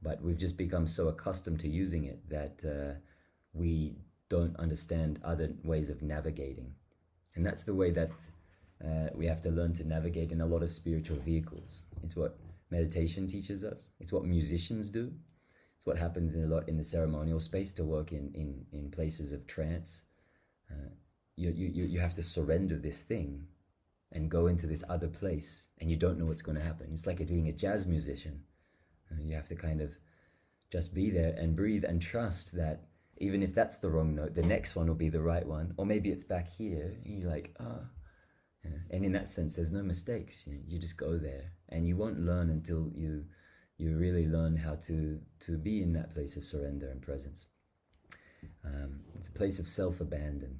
But we've just become so accustomed to using it that we don't understand other ways of navigating. And that's the way that we have to learn to navigate in a lot of spiritual vehicles. It's what meditation teaches us. It's what musicians do. It's what happens a lot in the ceremonial space, to work in places of trance. You have to surrender this thing and go into this other place, and you don't know what's going to happen. It's like being a jazz musician. You have to kind of just be there and breathe and trust that even if that's the wrong note, the next one will be the right one, or maybe it's back here. And you're like, oh. Yeah. And in that sense, there's no mistakes. You just go there, and you won't learn until you really learn how to be in that place of surrender and presence. It's a place of self-abandon.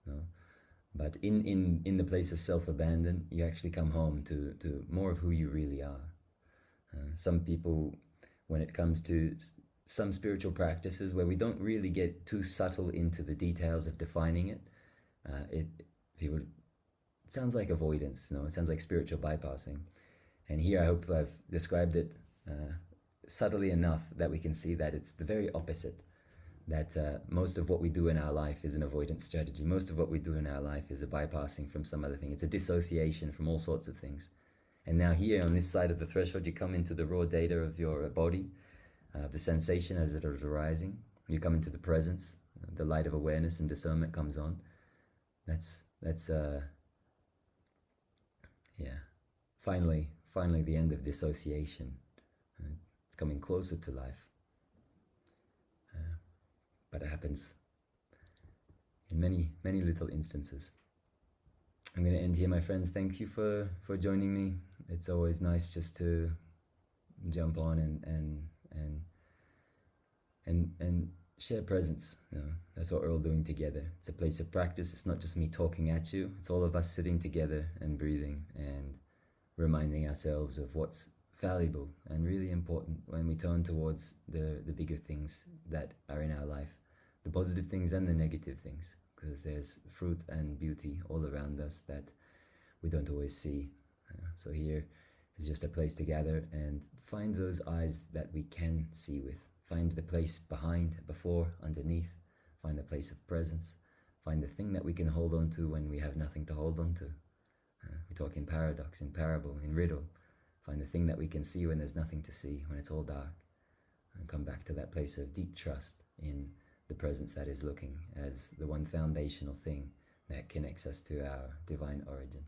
You know? But in the place of self-abandon, you actually come home to more of who you really are. Some people, when it comes to some spiritual practices where we don't really get too subtle into the details of defining it, it sounds like avoidance. You know, it sounds like spiritual bypassing. And here I hope I've described it subtly enough that we can see that it's the very opposite. That most of what we do in our life is an avoidance strategy. Most of what we do in our life is a bypassing from some other thing. It's a dissociation from all sorts of things. And now here on this side of the threshold, you come into the raw data of your body, the sensation as it is arising. You come into the presence, the light of awareness and discernment comes on. That's finally the end of dissociation. It's coming closer to life. But it happens in many, many little instances. I'm going to end here, my friends. Thank you for joining me. It's always nice just to jump on and share presence. You know, that's what we're all doing together. It's a place of practice. It's not just me talking at you. It's all of us sitting together and breathing and reminding ourselves of what's valuable and really important when we turn towards the bigger things that are in our life, the positive things and the negative things, because there's fruit and beauty all around us that we don't always see. So here is just a place to gather and find those eyes that we can see with. Find the place behind, before, underneath. Find the place of presence. Find the thing that we can hold on to when we have nothing to hold on to. We talk in paradox, in parable, in riddle. Find the thing that we can see when there's nothing to see, when it's all dark. And come back to that place of deep trust in the presence that is looking as the one foundational thing that connects us to our divine origin.